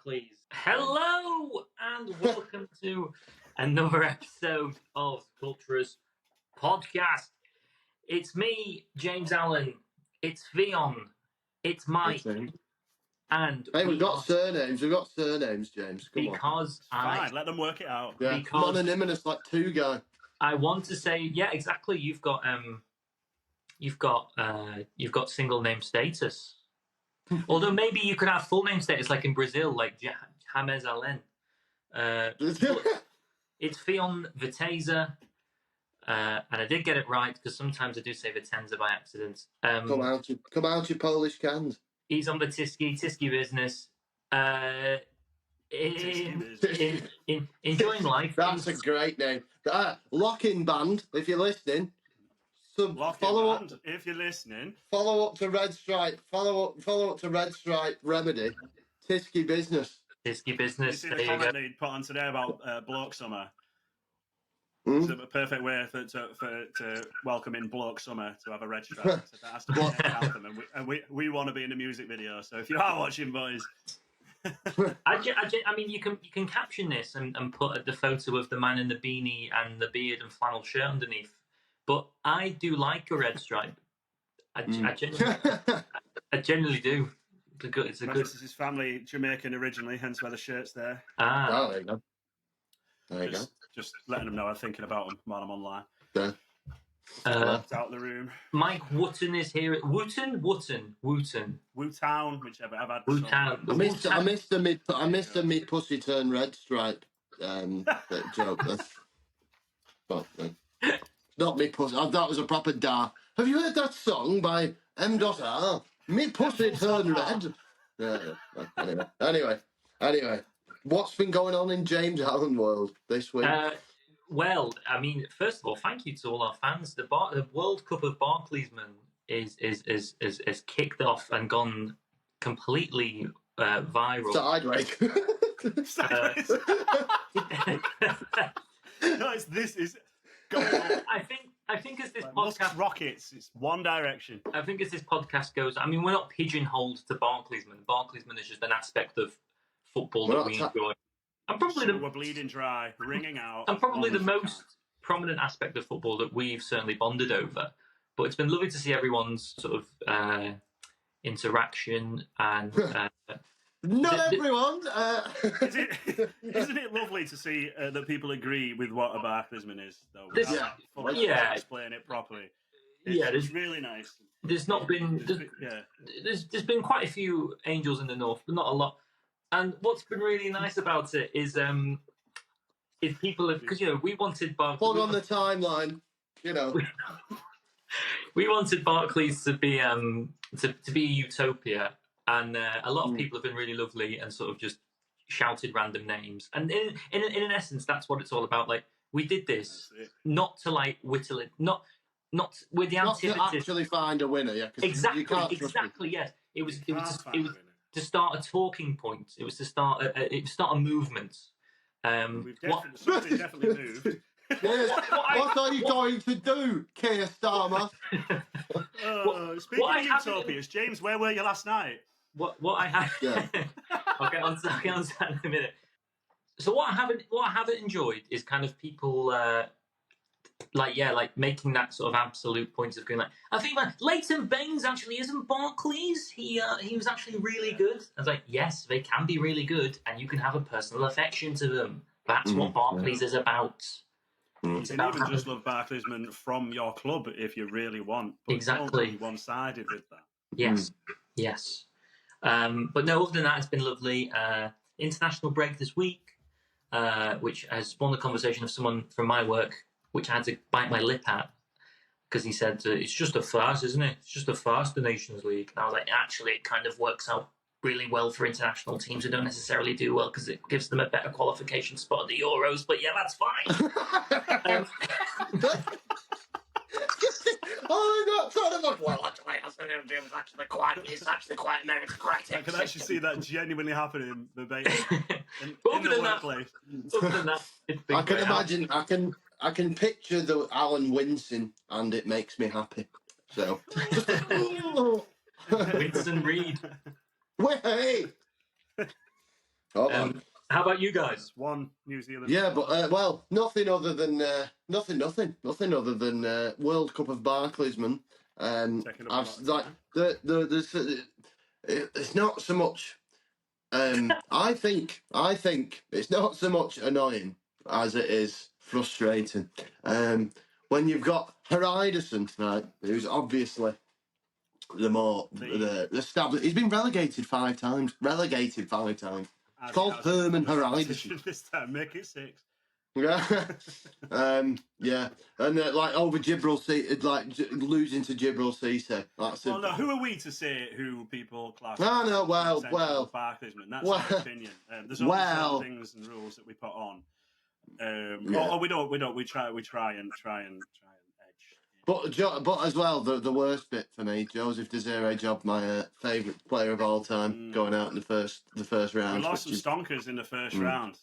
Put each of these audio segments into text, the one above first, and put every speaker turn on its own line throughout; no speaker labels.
Barclays. Hello and welcome to another episode of CULTRAS podcast. It's me, James Allen. It's Fionn. It's Mike. And
hey, we've got surnames. We've got surnames, James. Come
because
on.
Fine, let them work it out.
Yeah,
because
anonymous like two guy.
I want to say, yeah, exactly. You've got single name status. Although maybe you could have full name status, like in Brazil, like James Allen. It's Fionn Viteza, and I did get it right because sometimes I do say Viteza by accident.
Come out, you Polish cans.
He's on the Tisky business. Enjoying life.
That's a great name. Lock-in band, if you're listening.
Follow up if you're listening.
Follow up to Red Stripe. Follow up to Red Stripe Remedy. Tisky business.
Tisky business.
You see the comment they put on today about Bloke Summer. It's a perfect way to welcome in Bloke Summer to have a red stripe. So that has to be an anthem, and we want to be in the music video. So if you are watching, boys.
I mean, you can caption this and put the photo of the man in the beanie and the beard and flannel shirt underneath. But I do like a red stripe. I generally do. It's a good.
This is his family Jamaican originally, hence why the shirt's there.
Oh, there you go. There you go.
Just letting them know I'm thinking about them while I'm online.
Yeah.
Out the room.
Mike Wooten is here. Wooten.
Wootown, whichever. I've had.
Wootown.
I missed the meat pussy turn red stripe joke. Not me pussy. I thought it was a proper dar. Have you heard that song by M.R? Me pussy turn red. Anyway. What's been going on in James Allen world this week?
Well, I mean, first of all, thank you to all our fans. The World Cup of Barclaysmen is kicked off and gone completely viral.
Sideways.
No, this is going on.
I think as this podcast
rockets, it's one direction.
I think as this podcast goes, I mean, we're not pigeonholed to Barclaysmen. Barclaysmen is just an aspect of football that we enjoy. And probably
we're bleeding dry, ringing out.
And probably the most prominent aspect of football that we've certainly bonded over. But it's been lovely to see everyone's sort of interaction and.
Not everyone. Isn't it lovely to see that people agree with what a Barclaysman is, though? Explain it properly. It's really nice.
There's not been. There's been quite a few angels in the north, but not a lot. And what's been really nice about it is people have, because we wanted Barclays.
Plug on the timeline,
we wanted Barclays to be to be utopia, and a lot of people have been really lovely and sort of just shouted random names. And in an essence, that's what it's all about. Like, we did this not to like whittle it, not with the antithesis.
Not to actually find a winner, yeah.
Exactly. Yes, it was to start a talking point. It was to start a movement.
Something definitely moved.
What are you going to do, Keir Starmer?
Speaking of utopias, James, where were you last night?
What I have? Yeah. I'll get on to that in a minute. So what I haven't enjoyed is kind of people like making that sort of absolute point of going like, I think Leighton Baines actually isn't Barclays. He was actually really good. I was like, yes, they can be really good, and you can have a personal affection to them. That's what Barclays is about.
You can even just love Barclaysmen from your club if you really want. But
exactly.
Don't be one-sided with that.
Yes. But no, other than that, it's been lovely. International break this week, which has spawned a conversation of someone from my work, which I had to bite my lip at, because he said, it's just a farce, isn't it? It's just a farce, the Nations League. And I was like, actually, it kind of works out really well for international teams who don't necessarily do well, because it gives them a better qualification spot at the Euros. But yeah, that's fine. It's actually quite meritocratic.
I can actually see that genuinely happening verbatim in the workplace.
Other than that,
I can imagine. I can picture the Alan wincing, and it makes me happy. So,
Winston Reed.
Hey. Oh, man.
How about you guys?
One New Zealand.
Yeah, but well, nothing other than nothing other than World Cup of Barclaysmen.
Taking up a lot of
Like it's not so much. I think it's not so much annoying as it is frustrating. When you've got Heriderson, right, who's obviously the established. He's been relegated 5 times. It's called Herman Heriderson.
This time, make it 6.
Yeah, yeah, and like over Gibraltar, like losing to Gibraltar. That's
Well, no, who are we to say who people class?
No, no, well,
Barclaysmen. That's
well,
our opinion. There's only certain things and rules that we put on. We don't. We try and edge.
But as well, the worst bit for me, Joseph Desiree Job, my favourite player of all time, going out in the first round.
We lost some stonkers in the first round.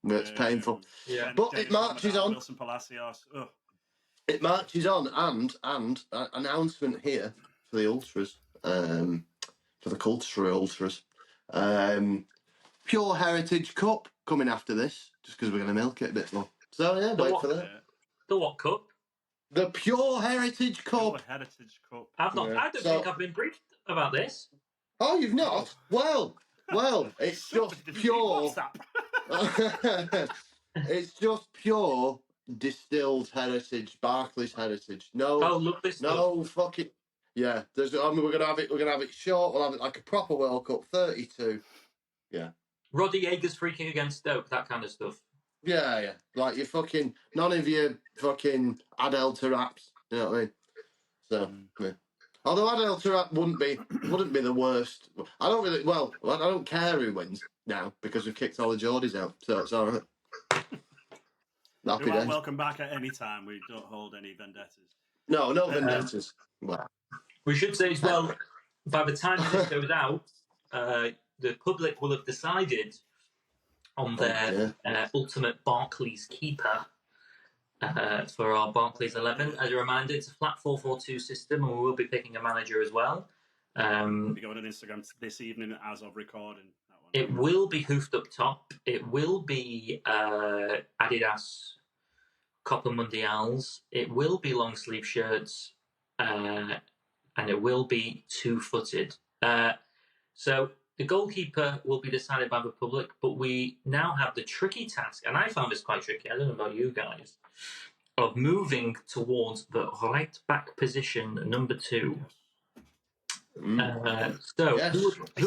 It's painful.
Yeah,
but it marches on.
Wilson Palacios. Ugh.
It marches on, and announcement here for the ultras, for the Ultras, Pure Heritage Cup coming after this, just because we're going to milk it a bit more. So yeah, wait for that.
The what cup?
The Pure Heritage Cup.
Pure Heritage Cup.
I've not. I don't think I've been briefed about this.
Oh, you've not? Well, it's just pure. It's just pure distilled heritage, Barclays heritage. No,
look this.
No fucking. Yeah, we're gonna have it. We're gonna have it short. We'll have it like a proper World Cup, 32. Yeah.
Roddy Yeager's freaking against Stoke, that kind of stuff.
Yeah. Like you fucking none of you fucking Adel Taraps. You know what I mean? So. Yeah. Although Adel Tarap wouldn't be the worst. I don't care who wins now because we've kicked all the Geordies out, so it's all right.
Happy days. Welcome back at any time. We don't hold any vendettas.
No vendettas. Well,
we should say as well, by the time this goes out, the public will have decided on their ultimate Barclays keeper for our Barclays 11. As a reminder, it's a flat 4-4-2 system, and we will be picking a manager as well.
We'll be going on Instagram this evening as of recording.
It will be hoofed up top. It will be Adidas Copa Mundials. It will be long sleeve shirts, and it will be 2-footed. So the goalkeeper will be decided by the public, but we now have the tricky task, and I found this quite tricky. I don't know about you guys, of moving towards the right back position, number 2.
Who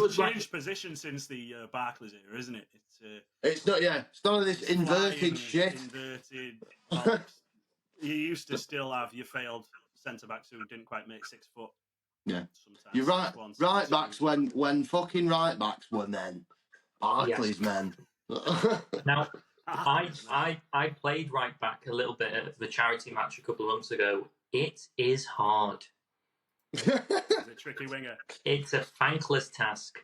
would changed position since the Barclays era, isn't it?
It's not. Yeah, it's none of this inverted shit.
You used to still have your failed centre backs who didn't quite make 6 foot.
Yeah, you're right. Right backs when fucking right backs were men, Barclays men.
Now, I played right back a little bit at the charity match a couple of months ago. It is hard.
It's a tricky winger.
It's a thankless task.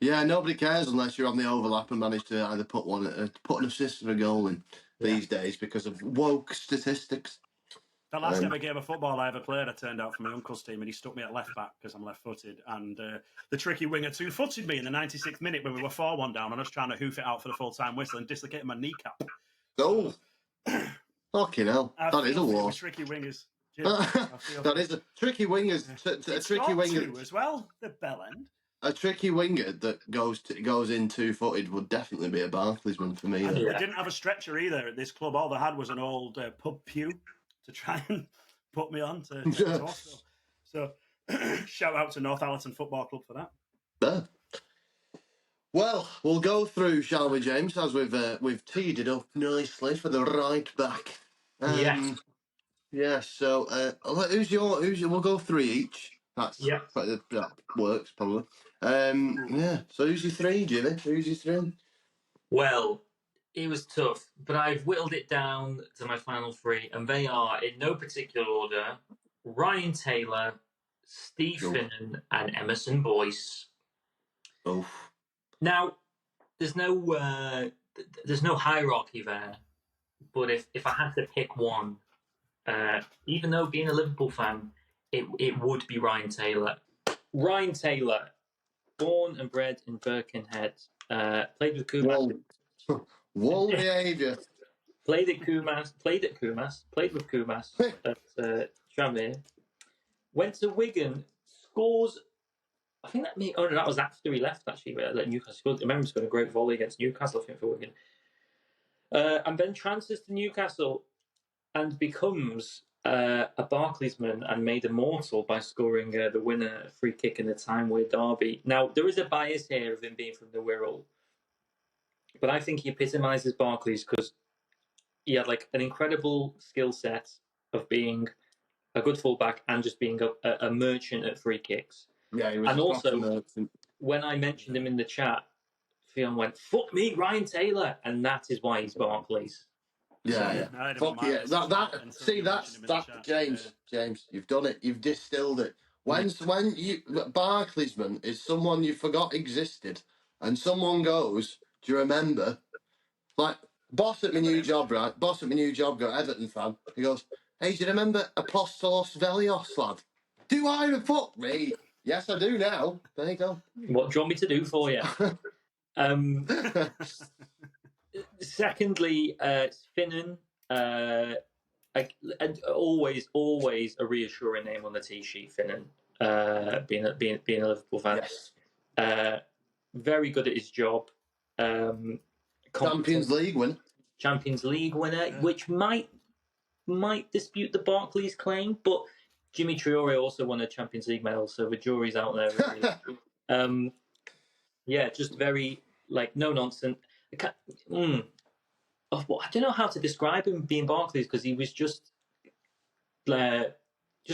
Yeah, nobody cares unless you're on the overlap and manage to either put an assist or a goal in these days because of woke statistics.
The last ever game of football I ever played, I turned out for my uncle's team, and he stuck me at left back because I'm left-footed. And the tricky winger 2-footed me in the 96th minute when we were 4-1 down, and I was trying to hoof it out for the full-time whistle and dislocated my kneecap.
Oh, fucking hell! That is a war.
Tricky wingers.
That is a tricky wingers. A tricky winger
as well. The bell end.
A tricky winger that goes in 2-footed would definitely be a Barclaysman for me.
They didn't have a stretcher either at this club. All they had was an old pub pew to try and put me on to hospital. So shout out to Northallerton Football Club for that.
Well, we'll go through, shall we, James? As we've teed it up nicely for the right back. Yeah. So who's your? We'll go 3 each. That works probably. Yeah. So who's your 3, Jimmy? Who's your 3?
Well, it was tough, but I've whittled it down to my final 3, and they are in no particular order: Ryan Taylor, Steve Finnan, and Emerson Boyce.
Oh.
Now, there's no hierarchy there, but if I had to pick one, even though being a Liverpool fan, it would be Ryan Taylor. Ryan Taylor born and bred in Birkenhead. Played with Kumas.
Wall behaviour.
Played with Kumas at Tranmere. Went to Wigan. Scores. I think that was after he left. Actually, let Newcastle. I remember scoring a great volley against Newcastle. I think for Wigan. And then transfers to Newcastle and becomes a Barclaysman and made immortal by scoring the winner free kick in the Tyne-Wear derby. Now, there is a bias here of him being from the Wirral, but I think he epitomises Barclays because he had like an incredible skill set of being a good fullback and just being a merchant at free kicks.
Yeah, he was.
And also, when I mentioned him in the chat, Fionn went, "Fuck me, Ryan Taylor," and that is why he's Barclays.
Yeah. Fuck yeah. That's James. James, you've done it. You've distilled it. When Barclaysman is someone you forgot existed, and someone goes, "Do you remember?" Like boss at my new job, right? Boss at my new job, got Everton fan. He goes, "Hey, do you remember Apostolos Velios, lad?" Do I? Fuck me. Yes, I do now. There you go.
What do you want me to do for you? Secondly, Fionn, always a reassuring name on the tee sheet. Fionn, being a Liverpool fan, yes. Very good at his job.
Champions League winner,
yeah. Which might dispute the Barclays claim, but Jimmy Traore also won a Champions League medal, so the jury's out there. Really. Yeah, just very no nonsense. I don't know how to describe him being Barclays because he was just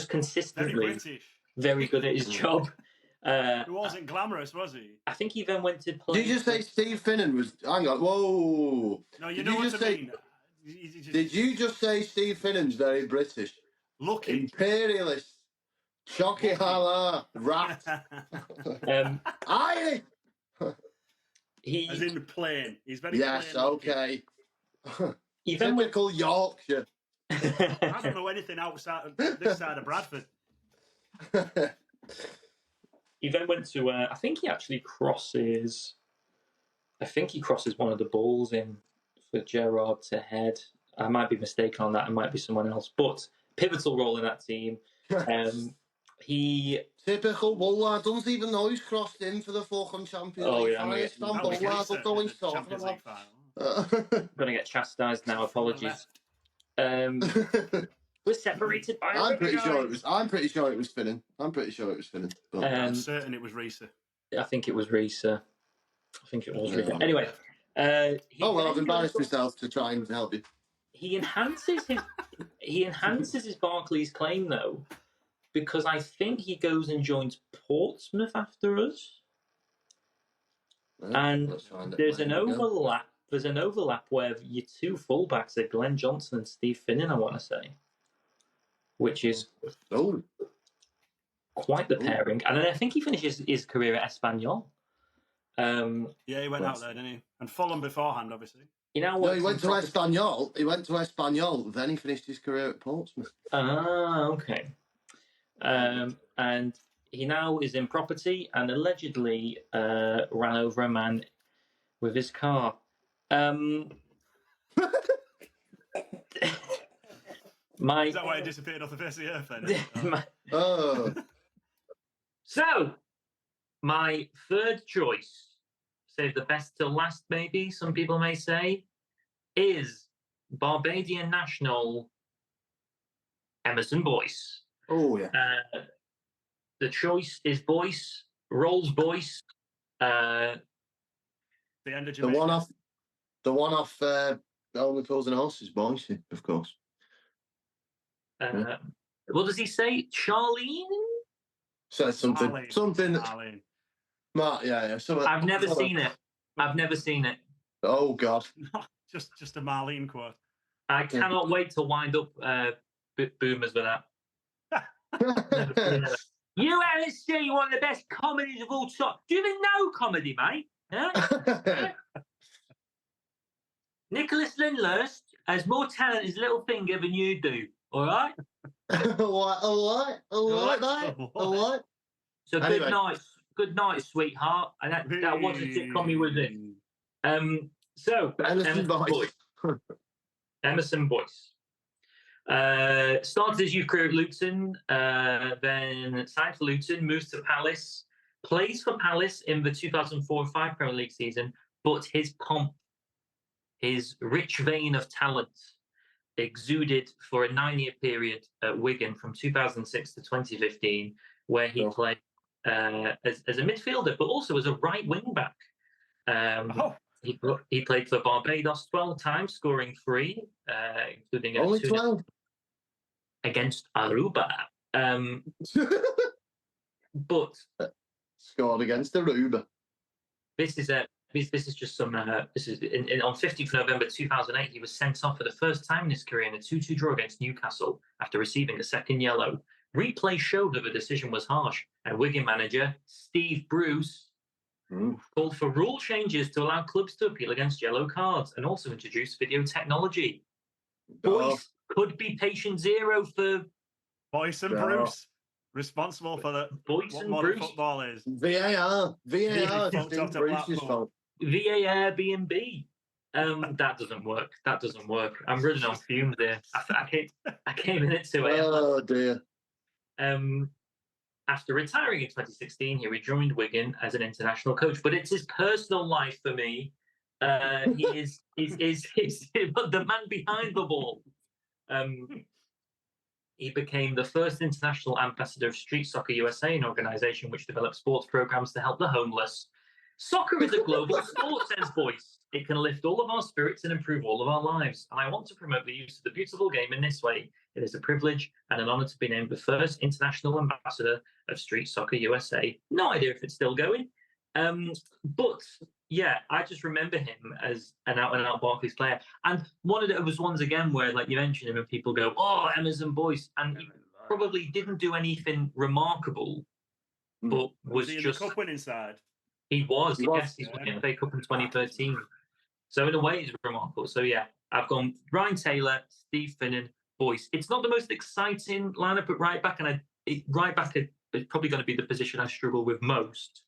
consistently very good at his job.
He wasn't glamorous, was he?
I think he then went to play.
Did you just say Steve Finnan was? Hang on, whoa!
No, you know what I mean.
Did you just say Steve Finnan's very British?
Lucky.
Imperialist. Chocky hala. Rat. Aye.
As in plain. He's very
yes,
plain.
Okay.
Typical
Yorkshire.
I don't know anything outside of this side of Bradford.
He then went to, I think he actually crosses one of the balls in for Gerrard to head. I might be mistaken on that. It might be someone else. But pivotal role in that team.
Typical bull lad. Doesn't even know he's crossed in for the fucking Champions League.
I'm going to get chastised now. Apologies. We're separated by.
I'm pretty sure it was Finnan. But
I'm certain it was Risa.
I think it was Risa. Anyway.
I've embarrassed myself to try and help you.
He enhances his Barclays claim though, because I think he goes and joins Portsmouth after us. And there's an overlap. There's an overlap where your two fullbacks are Glenn Johnson and Steve Finnan, I want to say, which is quite the pairing. And then I think he finishes his career at Espanyol.
Yeah, he went out there, didn't he? And Fulham beforehand, obviously.
He went to Espanyol. He went to Espanyol. Then he finished his career at Portsmouth.
Ah, okay. And he now is in property and allegedly ran over a man with his car.
Is that why he disappeared off the face of the earth then?
So, my third choice, save the best till last maybe, some people may say, is Barbadian national Emerson Boyce.
Oh, yeah.
The choice is Boyce, Rolls-Boyce.
The end of
the one off Only Fools and Horses, Boyce, of course.
What does he say? Charlene?
Says something.
Marlene.
Something.
Marlene.
Yeah.
I've never seen it.
Oh, God.
just a Marlene quote.
I cannot wait to wind up boomers with that. You haven't seen one of the best comedies of all time. Do you even know comedy, mate? Huh? Nicholas Lyndhurst has more talent in his little finger than you do. All right?
All right. So
good night. Good night, sweetheart. And that was a sitcom he was in. So
Emerson Boyce.
Emerson Boyce. Started his youth career at Luton, then signed for Luton, moves to Palace, plays for Palace in the 2004-05 Premier League season, but his pomp, his rich vein of talent exuded for a 9-year period at Wigan from 2006 to 2015, where he played as a midfielder, but also as a right wing back. He played for Barbados 12 times, scoring 3, including
only 12
against Aruba. But
scored against Aruba.
This is just some. This is on 15th November 2008. He was sent off for the first time in his career in a 2-2 draw against Newcastle after receiving a second yellow. Replay showed that the decision was harsh, and Wigan manager Steve Bruce called for rule changes to allow clubs to appeal against yellow cards and also introduce video technology. Boyce could be patient zero for
Boyce and Bruce, responsible for the what modern football is.
VAR is Steve Bruce's fault.
VAR B&B. That doesn't work. That doesn't work. I'm running on fumes there. I came in at 2 a.m.
Oh dear.
After retiring in 2016, he rejoined Wigan as an international coach. But it's his personal life for me. He is the man behind the ball. He became the first international ambassador of Street Soccer USA, an organisation which develops sports programs to help the homeless. Soccer is a global sport, says Boyce. It can lift all of our spirits and improve all of our lives. And I want to promote the use of the beautiful game in this way. It is a privilege and an honour to be named the first international ambassador of Street Soccer USA. No idea if it's still going. But yeah, I just remember him as an out-and-out Barclays player. And one of those ones again where, like, you mention him and people go, "Oh, Emerson Boyce," and he probably didn't do anything remarkable, but was
he
just
in the cup winning side.
He was. Yes, he's won the FA Cup in 2013. So in a way, it's remarkable. So yeah, I've gone Ryan Taylor, Steve Finnan, Boyce. It's not the most exciting lineup at right back, and right back is probably going to be the position I struggle with most.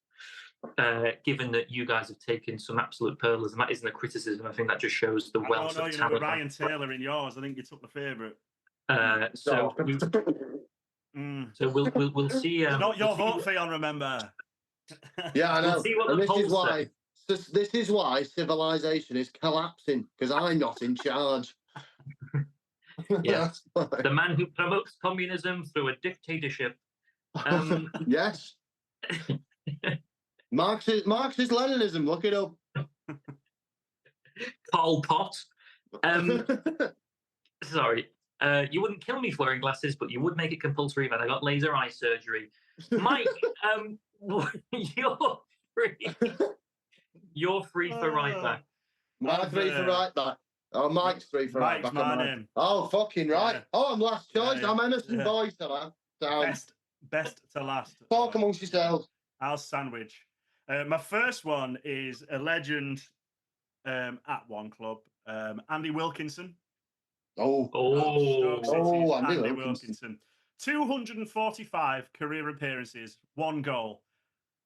Given that you guys have taken some absolute pearlers, and that isn't a criticism. I think that just shows the wealth of talent.
With Ryan Taylor in yours, I think you took the favourite.
So we'll see.
It's not your vote, Fionn. Remember.
Yeah, I know.
We'll see what
and
the
this is why civilization is collapsing, because I'm not in charge.
Yes, the man who promotes communism through a dictatorship.
Yes. Marxist Leninism, look it up.
Pol Pot. Sorry. You wouldn't kill me for wearing glasses, but you would make it compulsory when I got laser eye surgery. Mike, you're free. You're free for right back.
I'm free for right back. Oh, Mike's free for right back.
My name.
Oh, fucking right. Yeah. Oh, I'm last choice.
Yeah.
I'm Emerson Boyce.
Best to last.
Talk amongst yourselves.
I'll sandwich. My first one is a legend at one club, Andy Wilkinson.
Andy
Wilkinson. 245 career appearances, 1 goal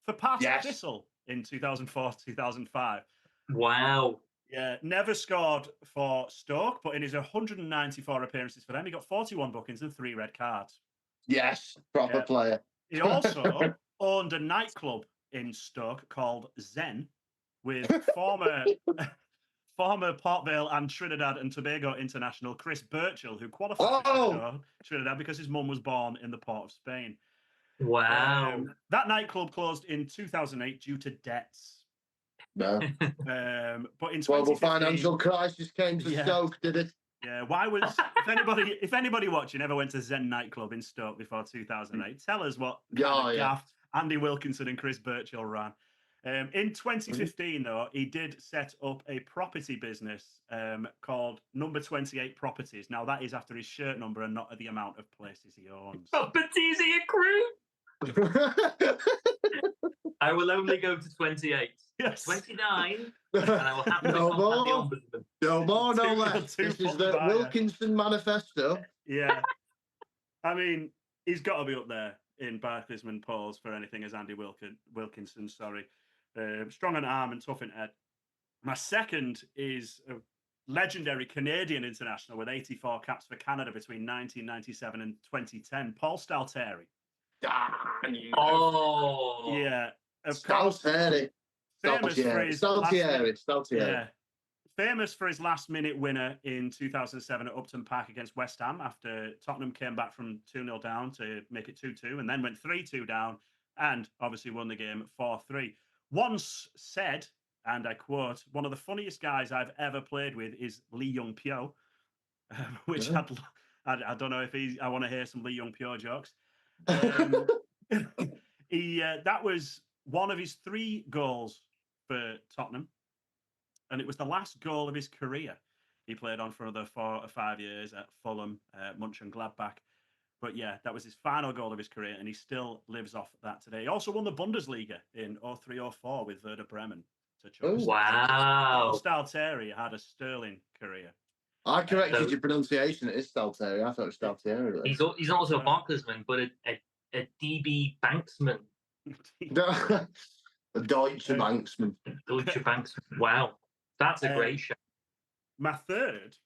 for Partick Thistle in 2004-2005.
Wow.
Yeah, never scored for Stoke, but in his 194 appearances for them, he got 41 bookings and 3 red cards.
Yes, proper player.
He also owned a nightclub in Stoke called Zen with former Port Vale and Trinidad and Tobago international Chris Birchall, who qualified for Trinidad because his mum was born in the port of Spain.
Wow.
That nightclub closed in 2008 due to debts.
No.
But in
global financial crisis came to Stoke, did it?
Yeah. Why was if anybody watching ever went to Zen nightclub in Stoke before 2008, tell us what gaff Andy Wilkinson and Chris Birchall ran. In 2015, though, he did set up a property business called Number 28 Properties. Now, that is after his shirt number and not the amount of places he owns.
Properties he accrued? I will only go to 28.
Yes.
29, and I will happily contact the Ombudsman.
No more, no less. This is the Wilkinson Manifesto.
Yeah. I mean, he's got to be up there. in Barclaysman polls for anything as Andy Wilkinson. Sorry, strong on arm and tough in head. My second is a legendary Canadian international with 84 caps for Canada between 1997 and 2010, Paul Stalteri.
Oh,
yeah, of course. Famous for his famous for his last-minute winner in 2007 at Upton Park against West Ham after Tottenham came back from 2-0 down to make it 2-2 and then went 3-2 down and obviously won the game 4-3. Once said, and I quote, "One of the funniest guys I've ever played with is Lee Young-pyo," which I don't know if I want to hear some Lee Young-pyo jokes. That was one of his 3 goals for Tottenham, and it was the last goal of his career. He played on for another 4 or 5 years at Fulham, Mönchengladbach. But yeah, that was his final goal of his career, and he still lives off that today. He also won the Bundesliga in 03-04 with Werder Bremen.
Wow.
Stalteri had a sterling career.
I corrected your pronunciation. It is Stalteri. I thought it was Stalteri.
He's also a Barclaysman, but a DB Banksman.
A Deutsche Banksman.
Deutsche Banksman. Wow. That's a great show.
My third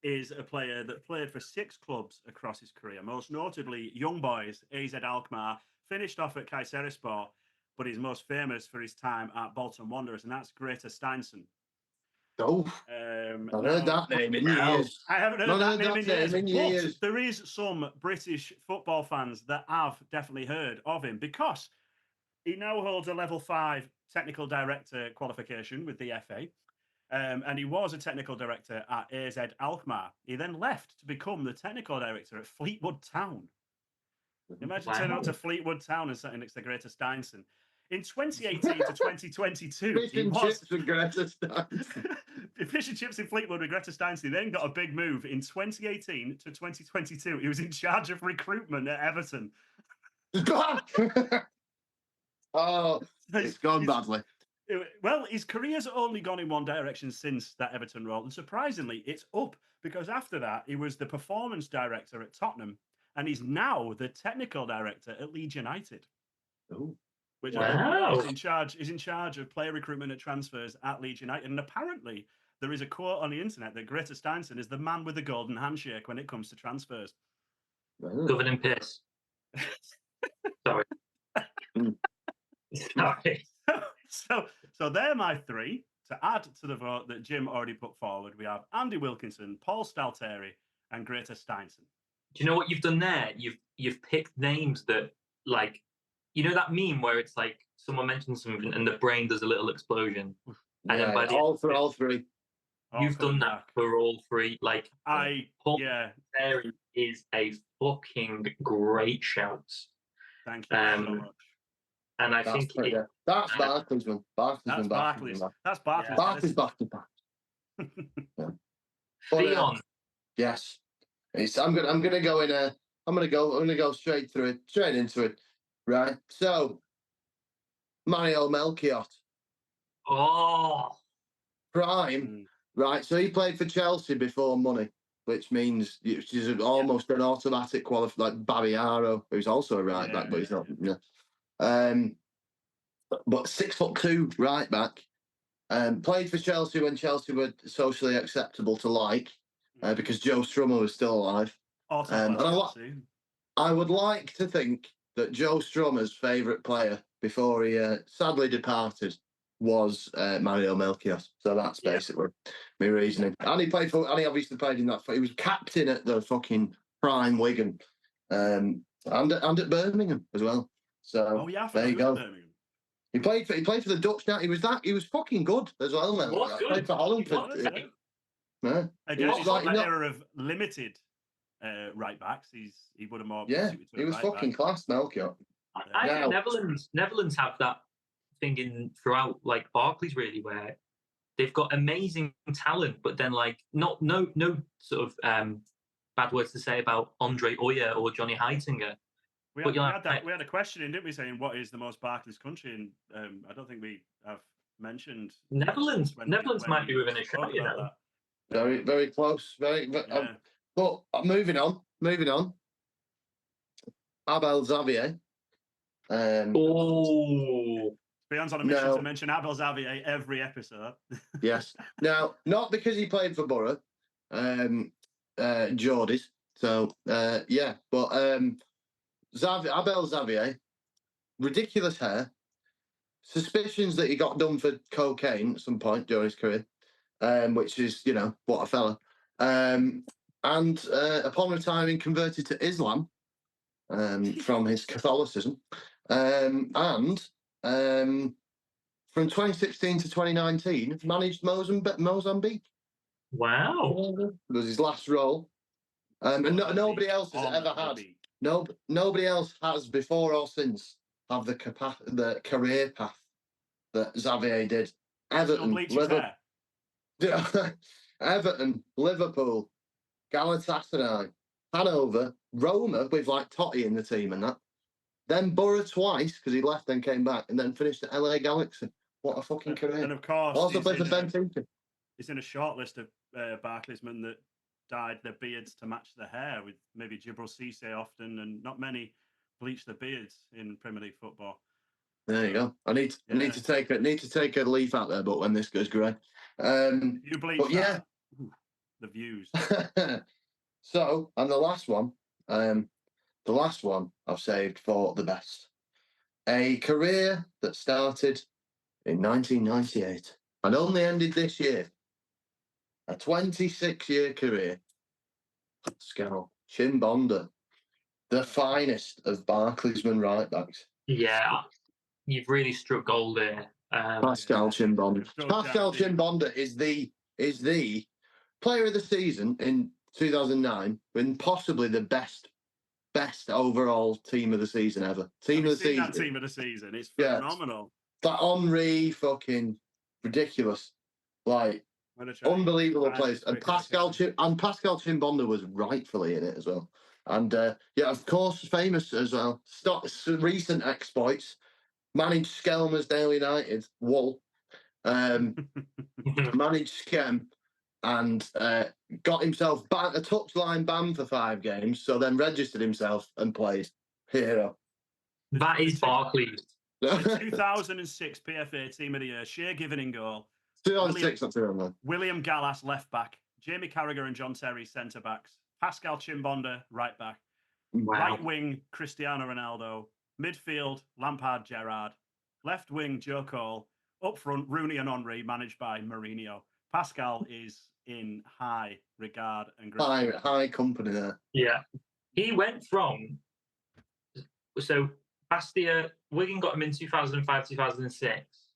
is a player that played for 6 clubs across his career, most notably Young Boys, AZ Alkmaar, finished off at Kayserispor, but he's most famous for his time at Bolton Wanderers, and that's Greta Steinson.
Oh, I've heard that name in years.
I haven't heard that name in years, but there is some British football fans that have definitely heard of him because he now holds a level 5 technical director qualification with the FA. And he was a technical director at AZ Alkmaar. He then left to become the technical director at Fleetwood Town. Imagine turning up to Fleetwood Town and sitting next to Greta Steinson. In 2018 to 2022,
Fish and chips with Greta Steinson.
Fish and chips in Fleetwood with Greta Steinson. He then got a big move in 2018 to 2022. He was in charge of recruitment at Everton.
Oh, it's gone badly.
Well, his career's only gone in one direction since that Everton role, and surprisingly, it's up because after that, he was the performance director at Tottenham, and he's now the technical director at Leeds United.
Oh,
which
wow!
Is in charge of player recruitment and transfers at Leeds United, and apparently there is a quote on the internet that Greta Steinson is the man with the golden handshake when it comes to transfers.
Covered in piss. Sorry. Sorry.
So they're my 3. To add to the vote that Jim already put forward, we have Andy Wilkinson, Paul Stalteri, and Greta Steinson.
Do you know what you've done there? You've picked names that, like, you know that meme where it's like someone mentions something and the brain does a little explosion, and then by the
all 3.
You've done that for all 3. Like, Paul Stalteri is a fucking great shout.
Thank you so much.
And I think
that's Barclaysman.
That's Barclays. That's Barclays.
Barclays back to back.
Fionn.
Yes. I'm gonna go straight into it. Right. So Mario Melchiot.
Oh,
prime. Right. So he played for Chelsea before money, which means she's almost an automatic qualifier, like Barriaro, who's also a right back, but he's not. Yeah. But 6'2" right back. Played for Chelsea when Chelsea were socially acceptable to like, because Joe Strummer was still alive. I would like to think that Joe Strummer's favourite player before he sadly departed was Mario Melchiot. So that's basically my reasoning. And he obviously played in that. He was captain at the fucking prime Wigan, and at Birmingham as well. So there you go. He played for the Dutch now. He was fucking good as well, man. He played for Holland.
Again, it's like an era of limited right backs. He would have more.
Yeah, he was fucking class, Melchiot.
I think Netherlands have that thing in throughout, like Barclays, really, where they've got amazing talent, but then like no sort of bad words to say about Andre Oyer or Johnny Heitinger.
We had a question in, didn't we, saying what is the most Barclays country, and I don't think we have mentioned
Netherlands. Netherlands might be within a shot, you know.
Very, very close. Very. But moving on. Abel Xavier.
Fion's on a mission to mention Abel Xavier every episode.
Yes. Now, not because he played for Borough, Geordies. So, yeah. But Abel Xavier, ridiculous hair, suspicions that he got done for cocaine at some point during his career, which is, what a fella. And upon retiring, converted to Islam from his Catholicism. And from 2016 to 2019, managed Mozambique.
Wow.
It was his last role. And nobody else has ever had. Nobody else has before or since have the career path that Xavier did. Everton, Liverpool, Galatasaray, Hanover, Roma with like Totti in the team and that. Then Borough twice because he left and came back, and then finished at LA Galaxy. What a fucking career!
And of course,
also played for Benfica.
He's in a short list of Barclaysmen that dyed their beards to match their hair, with maybe Jibril Cisse often, and not many bleach their beards in Premier League football.
There you go. I need to take a leaf out there, but when this goes grey,
you bleach. But
yeah,
the views.
So, and the last one I've saved for the best. A career that started in 1998 and only ended this year. A 26-year career. Pascal Chimbonda, the finest of Barclaysman right-backs.
Yeah, you've really struck gold there.
Pascal Chimbonda. Pascal Chimbonda is the player of the season in 2009, and possibly the best overall team of the season ever. Team of the season.
That team of the season. It's phenomenal.
That Henry, fucking ridiculous, like unbelievable players. And Pascal Chimbonda was rightfully in it as well. And of course, famous as well. Recent exploits. Managed Skelmersdale United, Wool. Managed Skem. And got himself a touchline ban for 5 games, so then registered himself and played. Hero.
That is Barclays.
The 2006 PFA Team of the Year, Shea Given in goal.
2006, that's it.
William Gallas, left back. Jamie Carragher and John Terry, centre backs. Pascal Chimbonda, right back.
Wow.
Right wing, Cristiano Ronaldo. Midfield, Lampard, Gerrard. Left wing, Joe Cole. Up front, Rooney and Henry, managed by Mourinho. Pascal is in high regard and
high company there.
Yeah, he went from Bastia. Wigan got him in 2005, 2006.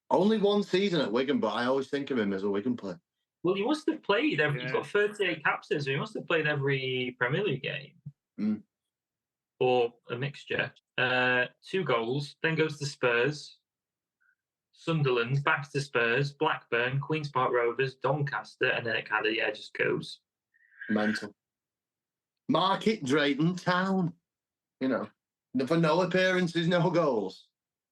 Only one season at Wigan, but I always think of him as a Wigan player.
Well, he must have played every. He's got 38 caps, so he must have played every Premier League game, or a mixture. 2 goals, then goes to Spurs. Sunderland, back to Spurs, Blackburn, Queen's Park Rovers, Doncaster, and then it kind of just goes.
Mental. Market Drayton Town. For no appearances, no goals.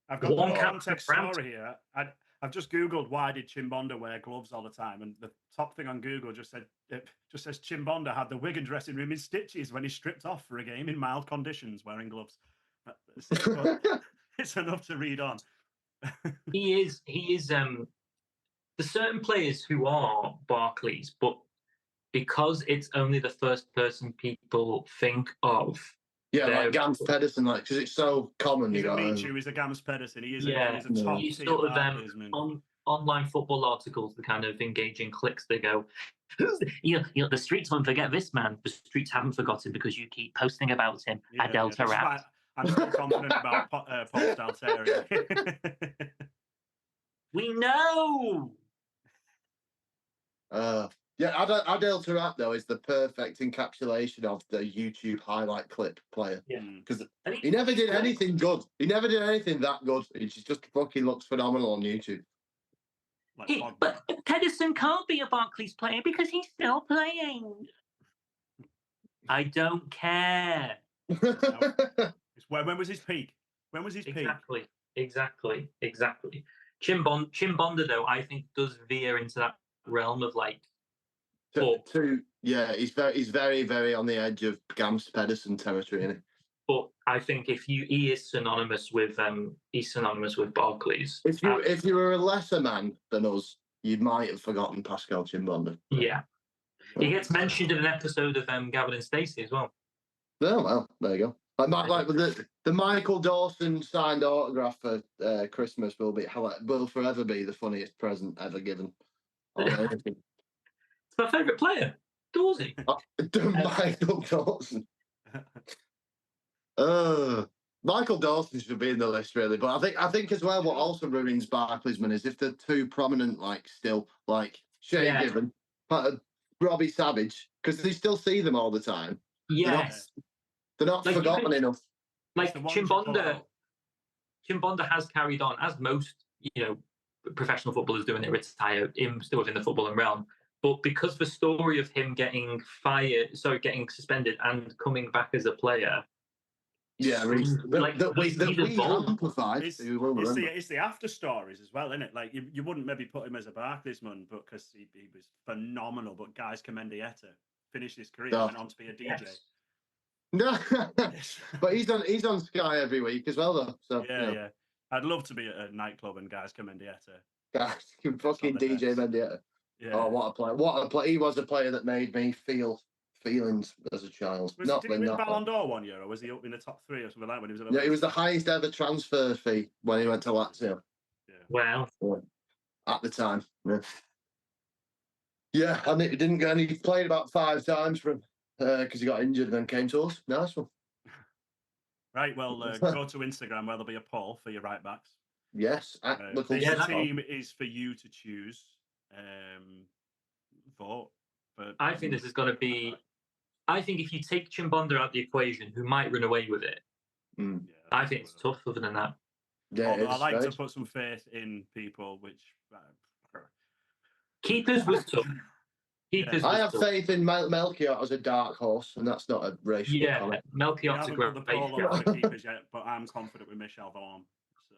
I've got one context story here. I've just Googled why did Chimbonda wear gloves all the time, and the top thing on Google just says Chimbonda had the Wigan dressing room in stitches when he stripped off for a game in mild conditions wearing gloves. It's enough to read on.
He is. There's certain players who are Barclays, but because it's only the first person people think of.
Yeah, like Gams Pedersen, because it's so common.
He's a Gams Pedersen. He is a top
tier sort of online football articles, the kind of engaging clicks they go. The streets won't forget this man. The streets haven't forgotten because you keep posting about him. Delta Rap.
I'm still confident about Post Alteri.
We know.
Adel Taarabt, though, is the perfect encapsulation of the YouTube highlight clip player.
Yeah,
because he never did anything good. He never did anything that good. He just fucking looks phenomenal on YouTube.
But Pedersen can't be a Barclays player because he's still playing. I don't care.
When was his peak?
Exactly. Chimbonda, though, I think does veer into that realm of like.
He's very, very on the edge of Gams Pedersen territory, isn't
But I think he is synonymous with Barclays.
If you were a lesser man than us, you might have forgotten Pascal Chimbonda.
Yeah. He gets mentioned in an episode of Gavin and Stacey as well.
Oh, well, there you go. Like the Michael Dawson signed autograph for Christmas will forever be the funniest present ever given.
It's my favourite player, Dawsey.
Michael Dawson. Michael Dawson should be in the list, really. But I think as well, what also ruins Barclaysmen is if they're too prominent, like Shane Given, Robbie Savage, because they still see them all the time.
Yes.
They're not forgotten enough.
Like Chimbonda has carried on, as most, professional footballers do when they retire, still within the footballing realm. But because the story of him getting suspended and coming back as a player,
we amplified.
It's the after stories as well, isn't it? Like you wouldn't maybe put him as a Barclaysman because he was phenomenal. But Guys Comendieta finished his career and went on to be a DJ.
Yes. No, but he's on Sky every week as well, though. So
yeah. I'd love to be at a nightclub and Guys Comendieta.
Fucking DJ Mendieta. Yeah. Oh, what a player! What a player! He was a player that made me feel feelings as a child.
Did he win Ballon d'Or 1 year, or was he up in the top 3 or something like that when he was?
Yeah, it was the highest ever transfer fee when he went to Lazio.
Yeah.
Wow.
At the time. Yeah, and he didn't get any. He played about 5 times for him because he got injured and then came to us. Nice one.
Right, well, go to Instagram where there'll be a poll for your right backs.
Yes.
This team is for you to choose. Vote. But
I think this is going to be. I think if you take Chimbonda out of the equation, who might run away with it, I think it's tough. Other than that,
although I like to put some faith in people, which
keepers was tough.
I have faith in Melchior as a dark horse, and that's not a racial comment.
Melchior's a great.
The poll up for keepers yet, but I'm confident with Michel Vaughan. So.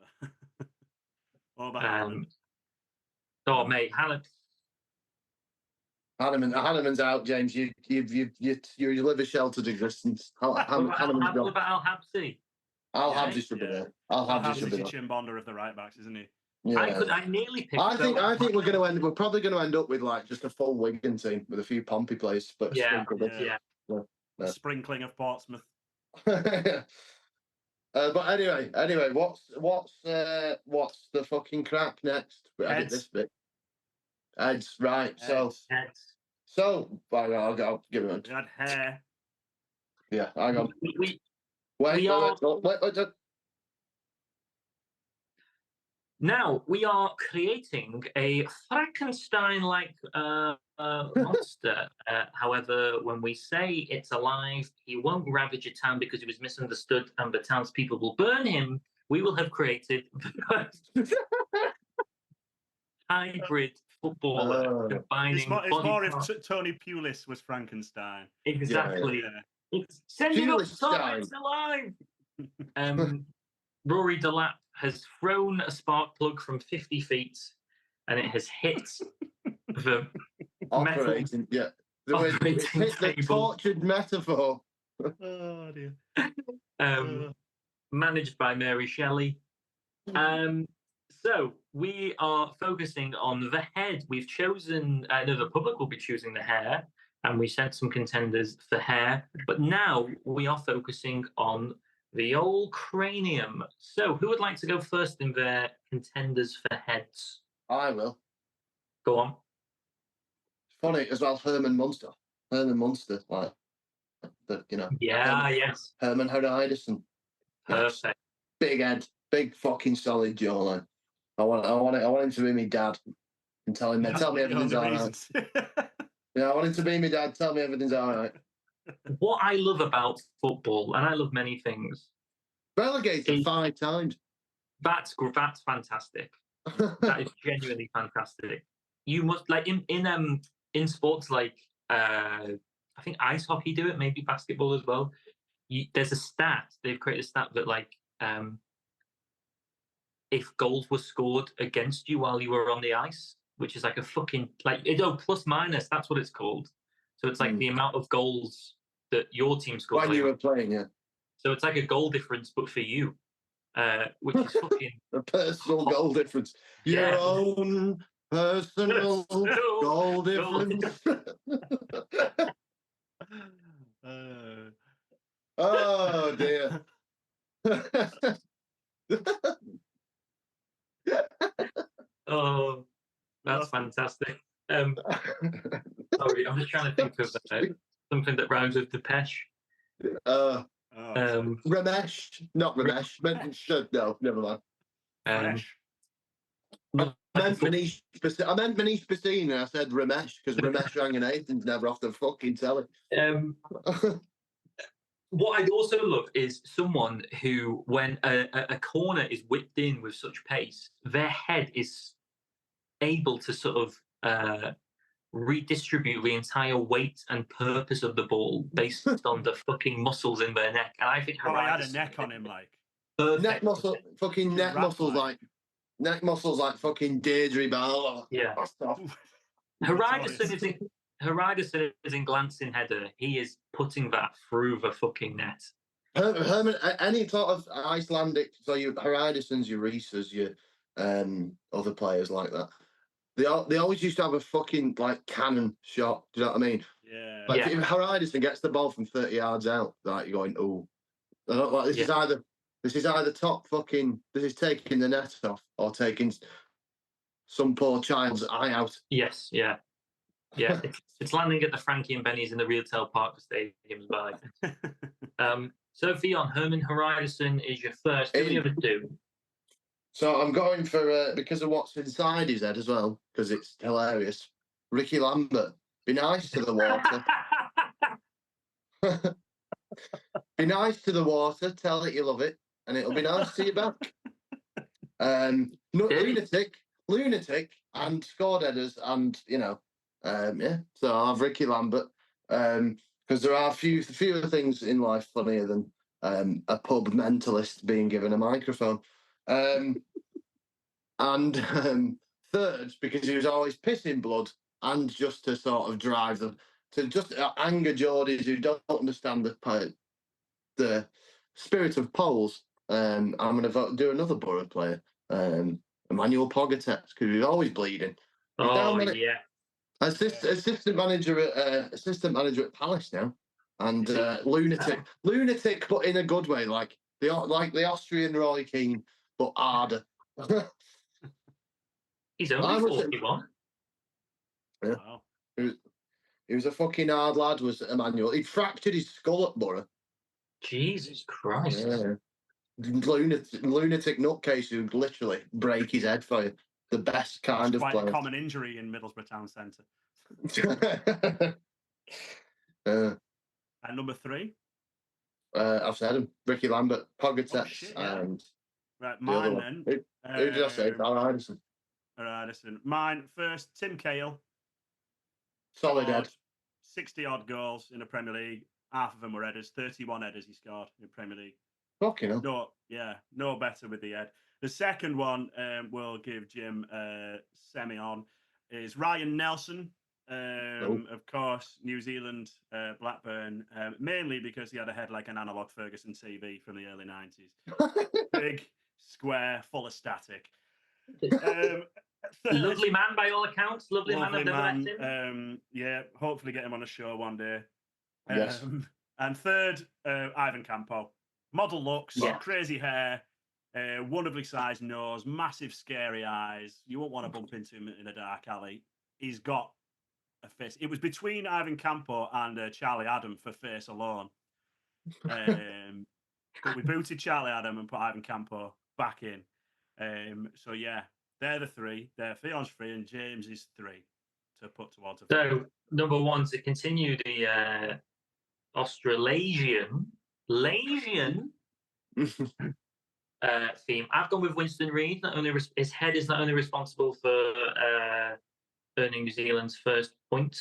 What about Hanneman?
Oh, mate,
Hanneman's out, James. You live a sheltered existence.
What about Al Habsi?
Al Habsi should be there. Al Habsi should be there.
Chimbonda of the right backs, isn't he?
Yeah.
I nearly picked.
I think we're probably going to end up with like just a full Wigan team with a few Pompey players, but
A sprinkling of Portsmouth.
But anyway, what's the fucking crap next? We edit this bit. Heads, right?
Heads.
So I'll give it.
We had hair.
Yeah, hang on. Wait.
Now we are creating a Frankenstein-like monster. However, when we say it's alive, he won't ravage a town because he was misunderstood, and the townspeople will burn him. We will have created hybrid footballer combining.
It's more if Tony Pulis was Frankenstein.
Exactly. Yeah. Send it up, Tom, it's alive. Rory Delap has thrown a spark plug from 50 feet, and it has hit the
operating. Yeah, the tortured metaphor.
Oh dear.
Managed by Mary Shelley. So we are focusing on the head. We've chosen. The public will be choosing the hair, and we sent some contenders for hair. But now we are focusing on the old cranium. So, who would like to go first in their contenders for heads?
I will.
Go on.
Funny as well, Herman Munster, like
yes.
Herman Herdison.
Perfect.
Big head, big fucking solid jawline. I want him to be my dad and tell me everything's all right. Yeah, I want him to be my dad. Tell me everything's all right.
What I love about football, and I love many things,
relegated 5 times.
That's fantastic. That is genuinely fantastic. You must in sports like I think ice hockey do it, maybe basketball as well. There's a stat they've created a stat that if goals were scored against you while you were on the ice, which is like a fucking plus minus. That's what it's called. So it's like the amount of goals that your team scored
when you were playing, yeah.
So it's like a goal difference, but for you, which is fucking
a personal goal difference. Your own personal goal difference. Oh dear.
Oh, that's fantastic. Sorry, I'm just trying to think of something that rhymes with Depeche.
Ramesh, not Ramesh. No, never mind. I meant Manish Piscina. I said Ramesh because Ramesh Ranganathan's never off the fucking telly.
What I'd also love is someone who, when a corner is whipped in with such pace, their head is able to sort of redistribute the entire weight and purpose of the ball based on the fucking muscles in their neck. And I think
I had a neck on him, like
neck muscle, fucking neck muscles, like neck muscles, like fucking Deirdre Barlow.
Yeah. Hariderson is in glancing header. He is putting that through the fucking net.
Herman, any sort of Icelandic, so your Haridersons, your Reesers, your other players like that. They always used to have a fucking like cannon shot. Do you know what I mean?
Yeah.
Like if Hariderson gets the ball from 30 yards out, like you're going, oh, like this is either top fucking. This is taking the net off or taking some poor child's eye out.
Yes, yeah. It's landing at the Frankie and Benny's in the Retail Park Stadiums by. So Fionn, Herman Hariderson is your first. Who are the other two?
So I'm going for because of what's inside his head as well, because it's hilarious. Ricky Lambert, be nice to the water. Be nice to the water. Tell it you love it, and it'll be nice to you back. Lunatic, and scored headers, and So I'll have Ricky Lambert because there are fewer things in life funnier than a pub mentalist being given a microphone. And third, because he was always pissing blood, and just to sort of drive them to just anger Geordies who don't understand the spirit of Poles. I'm going to do another Borough player, Emmanuel Pogatetz, because he's always bleeding. Assistant manager at Palace now, and lunatic, but in a good way, like the Austrian Roy Keane, but harder.
He's only 41.
Yeah. Wow. He was a fucking hard lad, was Emmanuel. He fractured his skull at Borough.
Jesus Christ.
Yeah. Lunatic nutcase who would literally break his head for you. The best kind of player.
Quite a common injury in Middlesbrough Town Centre.
And
number 3?
I've said him. Ricky Lambert, Pogatetz, and
right, mine then.
Who did I say? Hariderson.
Mine first, Tim Cahill.
Solid head.
60-odd goals in the Premier League. Half of them were headers. 31 headers he scored in the Premier League.
Fucking hell.
No better with the head. The second one we'll give Jim semi on is Ryan Nelson. Of course, New Zealand, Blackburn, mainly because he had a head like an analog Ferguson TV from the early 90s. Big, square, full of static.
Lovely man by all accounts. Lovely man. I've never met him.
Hopefully get him on a show one day.
Yes.
And third, Ivan Campo. Model looks, crazy hair, wonderfully sized nose, massive scary eyes. You won't want to bump into him in a dark alley. He's got a face. It was between Ivan Campo and Charlie Adam for face alone. But we booted Charlie Adam and put Ivan Campo back in. So yeah, they're the three. They're Fionn's 3 and James is 3 to put towards.
So number 1 to continue the Australasian theme. I've gone with Winston Reid. Not only his head is not only responsible for earning New Zealand's first point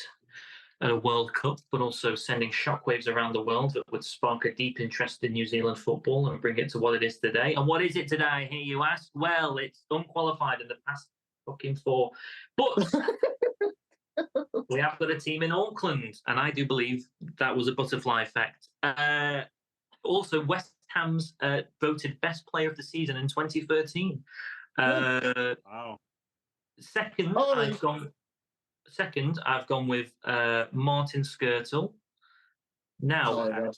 at a World Cup, but also sending shockwaves around the world that would spark a deep interest in New Zealand football and bring it to what it is today. And what is it today, I hear you ask? Well, it's unqualified in the past fucking 4. But we have got a team in Auckland, and I do believe that was a butterfly effect. Also, West Ham's voted best player of the season in 2013.
Wow.
Second, I've gone with Martin Skirtle. Now,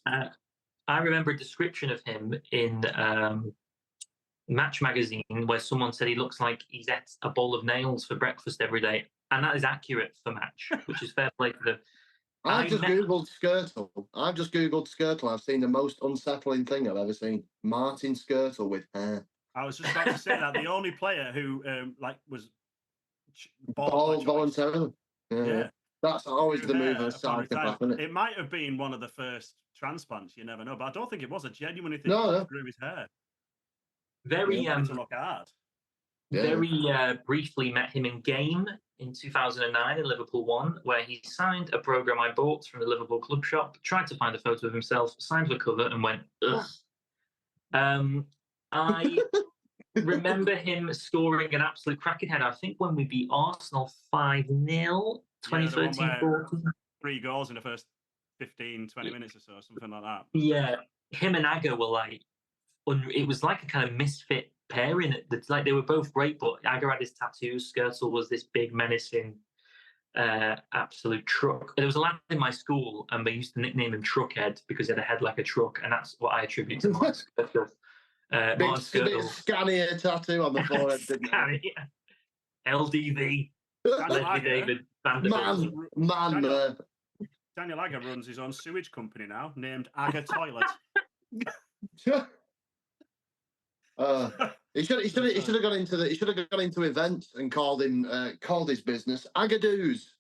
I remember a description of him in Match magazine where someone said he looks like he's ate a bowl of nails for breakfast every day, and that is accurate for Match, which is fair play for them.
I've just googled Skirtle. I've seen the most unsettling thing I've ever seen. Martin Skirtle with hair.
I was just about to say that the only player who was
bald voluntarily.
Yeah.
That's always the move of a psychopath, isn't it?
It might have been one of the first transplants, you never know, but I don't think it was. I genuinely think
he
grew his hair.
Very
to look hard.
Very briefly met him in game in 2009 in Liverpool 1, where he signed a programme I bought from the Liverpool club shop, tried to find a photo of himself, signed the cover and went, ugh. I remember him scoring an absolute cracking header, I think when we beat Arsenal 5-0, 2013-14.
3 goals in the first 15, 20 minutes or so, something like that.
Yeah, him and Aga were like, it was like a kind of misfit pairing. Like they were both great, but Aga had his tattoos. Skirtle was this big, menacing, absolute truck. There was a lad in my school, and they used to nickname him Truckhead because he had a head like a truck, and that's what I attribute to Martin Skirtle.
Big Scania tattoo on the forehead.
LDV. Leslie David.
Man.
Daniel Aga runs his own sewage company now, named Aga Toilet.
He should have gone into events and called his business Agadoos.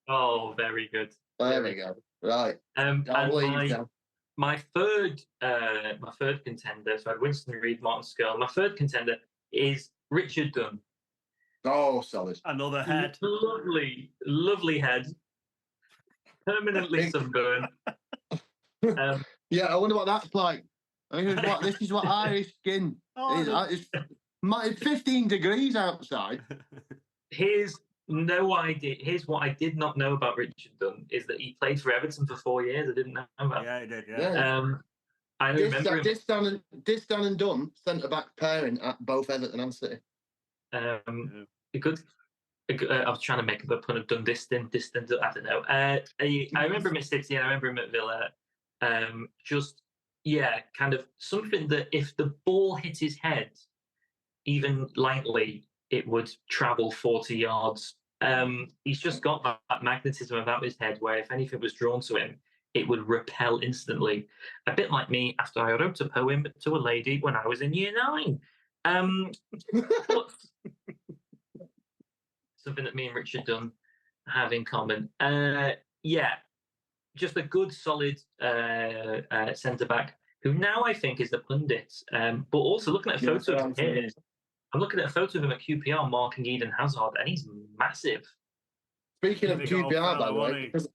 Oh, very good.
There we go. Right.
My third contender. So I had Winston Reid, Martin Skirtle. My third contender is Richard Dunn.
Oh, solid.
Another head.
Lovely head. Permanently sunburned.
Yeah, I wonder what that's like. This is what Irish skin is. It's 15 degrees outside.
Here's what I did not know about Richard Dunn is that he played for Everton for 4 years. I didn't know that.
Yeah, he did. Yeah.
I remember
Distan and Dunn centre back pairing at both Everton and City.
I was trying to make up a pun of Dunn distant. I don't know. I remember him at City and I remember him at Villa. Kind of something that if the ball hit his head, even lightly, it would travel 40 yards. He's just got that magnetism about his head where if anything was drawn to him, it would repel instantly. A bit like me after I wrote a poem to a lady when I was in year 9. Something that me and Richard Dunn have in common. Just a good, solid centre-back who now I think is the pundit. But also looking at a photo of him here, I'm looking at a photo of him at QPR marking Eden Hazard, and he's massive.
Speaking of QPR, by the way, because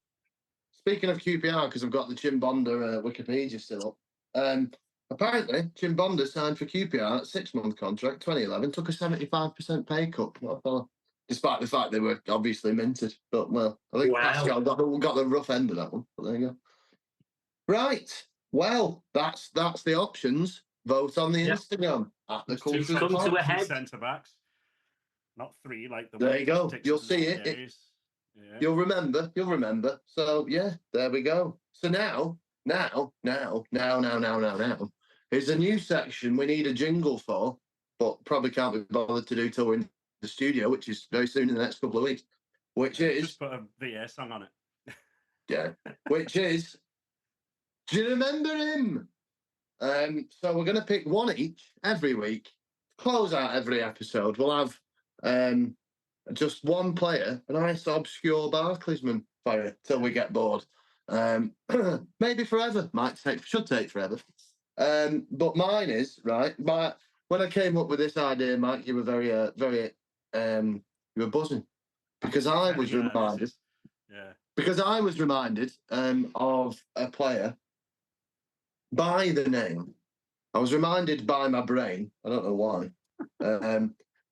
I've got the Chimbonda Wikipedia still up. Apparently, Chimbonda signed for QPR at 6-month contract, 2011, took a 75% pay cut. What a fella. Despite the fact they were obviously minted. But, well, I think Pascal got the rough end of that one. But there you go. Right. Well, that's the options. Vote on the Instagram at the Cultures Pod.
To a head.
Centre-backs. Not 3 like the
There you go. You'll see it.
Yeah.
You'll remember. So, yeah, there we go. So now, here's a new section we need a jingle for, but probably can't be bothered to do till we're in the studio, which is very soon in the next couple of weeks, which is...
Just put a VA song on it.
Yeah, which is... Do you remember him? So we're going to pick one each every week. Close out every episode. We'll have just one player, a nice obscure Barclaysman for you till we get bored. Maybe forever. Should take forever. But mine is right. When I came up with this idea, Mike, you were very you were buzzing because I was reminded.
Yeah.
Because I was reminded of a player by the name. I was reminded by my brain. I don't know why,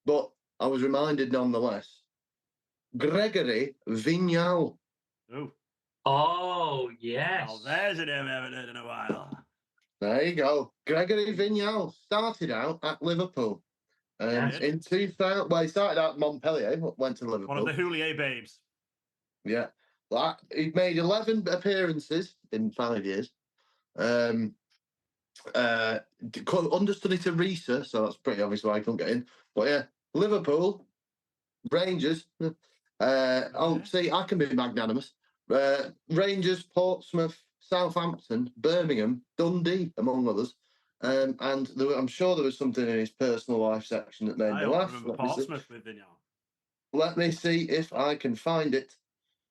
but I was reminded nonetheless. Gregory Vignal.
Oh.
Oh, yes.
Well, there's a name I haven't heard in a while.
There you go. Gregory Vignal started out at Liverpool. In 2000, well, he started out at Montpellier, went to Liverpool.
One of the Houllier babes.
Yeah. He made 11 appearances in 5 years. Understudy to Risa, so that's pretty obvious why I couldn't get in. But yeah, Liverpool, Rangers. See, I can be magnanimous. Rangers, Portsmouth, Southampton, Birmingham, Dundee, among others. And I'm sure there was something in his personal life section that made me laugh.
I remember Portsmouth with Vignal.
Let me see if I can find it.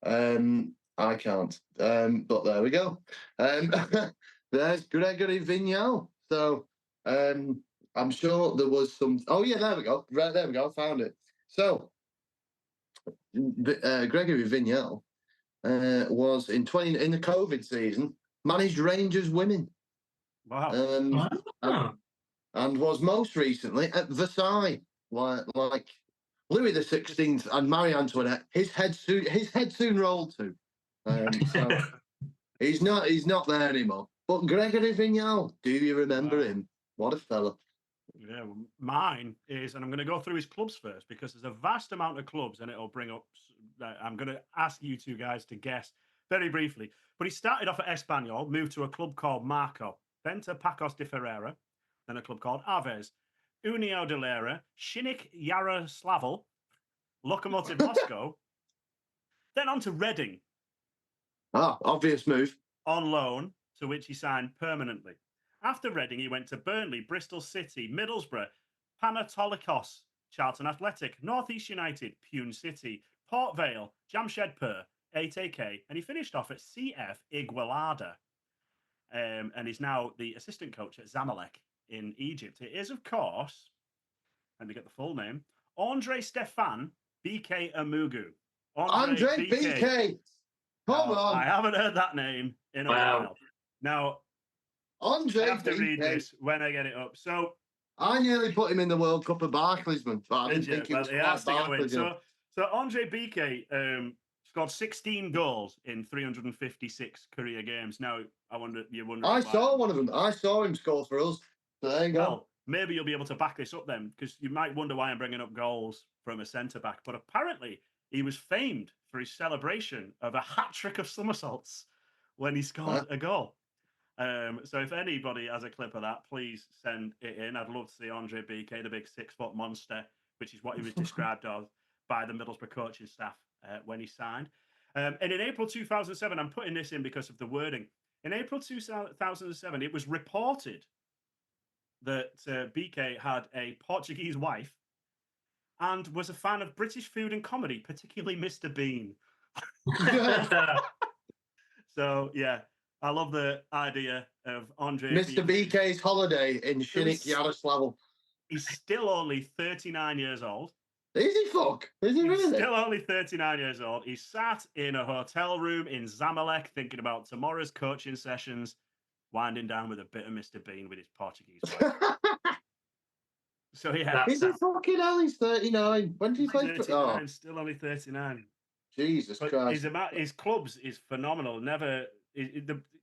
I can't. But there we go. There's Gregory Vignal. So I'm sure there was some. Oh yeah, there we go. Right, there we go. I found it. So Gregory Vignal was in the COVID season managed Rangers women.
Wow.
And was most recently at Versailles, like Louis XVI and Marie Antoinette. His head soon rolled to. So he's not there anymore. But Gregory Vignal, do you remember him? What a fella.
Yeah, mine is, and I'm going to go through his clubs first because there's a vast amount of clubs, and it'll bring up. I'm going to ask you two guys to guess very briefly. But he started off at Espanyol, moved to a club called Marco, then to Pacos de Ferreira, then a club called Aves, União de Lera, Shinnik Yaroslavl, Lokomotiv Moscow, then on to Reading.
Obvious move.
On loan, to which he signed permanently. After Reading, he went to Burnley, Bristol City, Middlesbrough, Panathinaikos, Charlton Athletic, North East United, Pune City, Port Vale, Jamshedpur, 8AK, and he finished off at CF Igualada. And he's now the assistant coach at Zamalek in Egypt. It is, of course, let me get the full name, Andre Stefan BK Amugu.
Andre BK. Come on.
I haven't heard that name in a while. Now,
Andre
I have to
BK.
read this when I get it up. So
I nearly put him in the World Cup of Barclaysmen, but I didn't think he was quite Barclays.
So Andre BK scored 16 goals in 356 career games. Now, you're wondering.
I saw one of them. I saw him score for us. So there you go.
Well, maybe you'll be able to back this up then, because you might wonder why I'm bringing up goals from a centre-back. But apparently, he was famed for his celebration of a hat-trick of somersaults when he scored a goal. So if anybody has a clip of that, please send it in. I'd love to see Andre BK, the big 6-foot monster, which is what he was described as by the Middlesbrough coaching staff when he signed. And in April 2007, I'm putting this in because of the wording. In April 2007, it was reported that BK had a Portuguese wife and was a fan of British food and comedy, particularly Mr. Bean. So, yeah. I love the idea of Andre.
Mr. BK's holiday in Shinnik Yaroslavl.
He's still only 39 years old.
Is he fuck? Is he really?
Still only 39 years old. He sat in a hotel room in Zamalek thinking about tomorrow's coaching sessions, winding down with a bit of Mr. Bean with his Portuguese wife. So, yeah.
Is he fucking hell? He's 39. When did he play?
Still only 39.
Jesus Christ.
His clubs is phenomenal.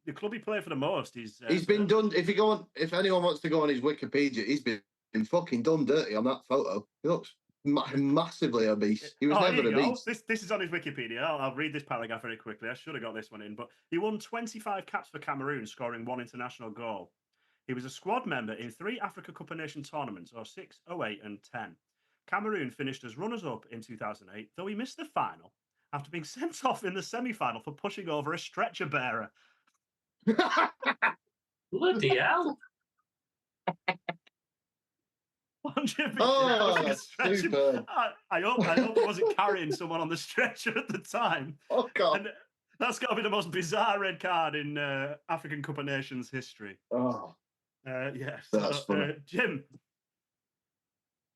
The club he played for the most is...
he's been done... If anyone wants to go on his Wikipedia, he's been fucking done dirty on that photo. He looks massively obese. He was never obese.
This is on his Wikipedia. I'll read this paragraph very quickly. I should have got this one in. But he won 25 caps for Cameroon, scoring 1 international goal. He was a squad member in 3 Africa Cup of Nations tournaments, 06, 08 and 10. Cameroon finished as runners-up in 2008, though he missed the final after being sent off in the semi-final for pushing over a stretcher bearer.
Bloody hell.
Super.
I hope he wasn't carrying someone on the stretcher at the time.
Oh, God.
And that's got to be the most bizarre red card in African Cup of Nations history.
Oh.
Yes.
That's funny.
Jim.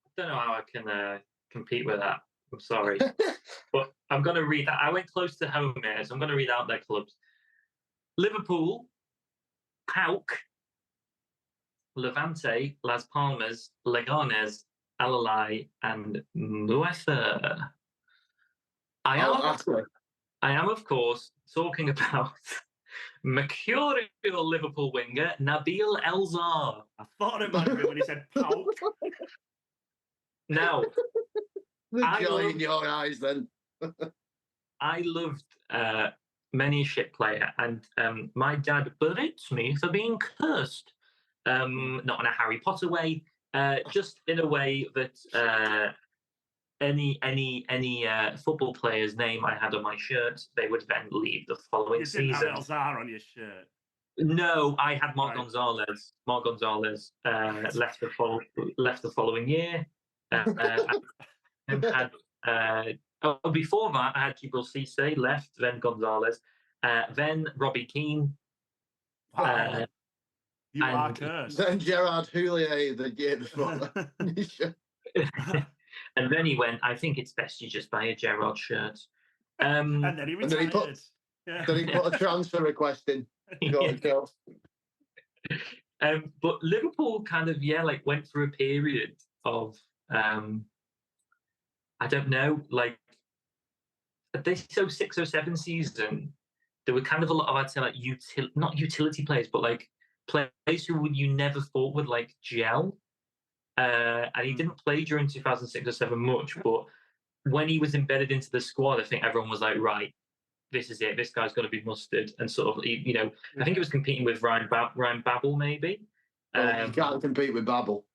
I don't know how I can compete with that. I'm sorry. But I'm going to read that. I went close to home here, so I'm going to read out their clubs. Liverpool, PAOK, Levante, Las Palmas, Leganes, Alalai, and Nuefa. I am, of course, talking about Mercurial Liverpool winger Nabil Elzar.
I thought it might have been when he said "pout."
Now,
The
I
joy in
loved-
your eyes, then.
I loved many a shit player, and my dad berates me for being cursed. Not in a Harry Potter way, just in a way that any football player's name I had on my shirt, they would then leave the following
You didn't
season.
have Elzar on your shirt.
No, I had Mark
Right.
Gonzalez. Mark Gonzalez left the following year. I had before that I had Jibril Cisse left, then Gonzalez, then Robbie Keane.
Wow. You are
and-
cursed.
Then Gerard Houllier the year before.
And then he went, I think it's best you just buy a Gerrard shirt.
And then he
and then he
retired.
put-
Yeah.
Then he put a transfer request in. Go.
But Liverpool kind of went through a period of I don't know, like this 06-07 season, there were kind of a lot of, I'd say, like not utility players, but like players who you never thought would like gel. And he didn't play during 2006 or 7 much, but when he was embedded into the squad, I think everyone was like, right, this is it. This guy's got to be mustard. And sort of, you know, I think he was competing with Ryan Babel, maybe.
Well, you can't compete with Babel.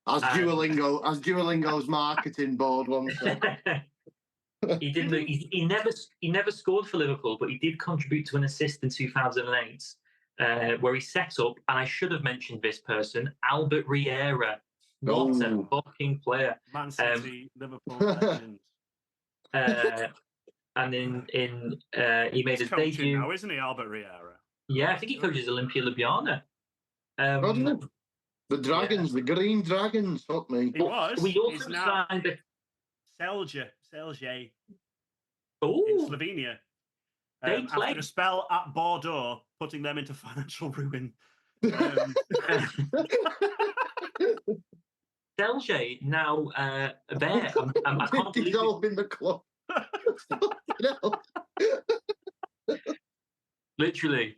As Duolingo's marketing board once said.
He didn't. He never scored for Liverpool, but he did contribute to an assist in 2008, where he set up. And I should have mentioned this person, Albert Riera. What a fucking player!
Man City, Liverpool legend.
And he made his debut.
Now, isn't he, Albert Riera?
Yeah, I think he coaches Olympia Ljubljana.
The Dragons, the Green Dragons, fuck me.
He was.
We also
He's now
signed
Celje
in
in Slovenia.
They play.
After a spell at Bordeaux, putting them into financial ruin.
Celje now there. I can't believe it.
Dissolving the club.
Literally,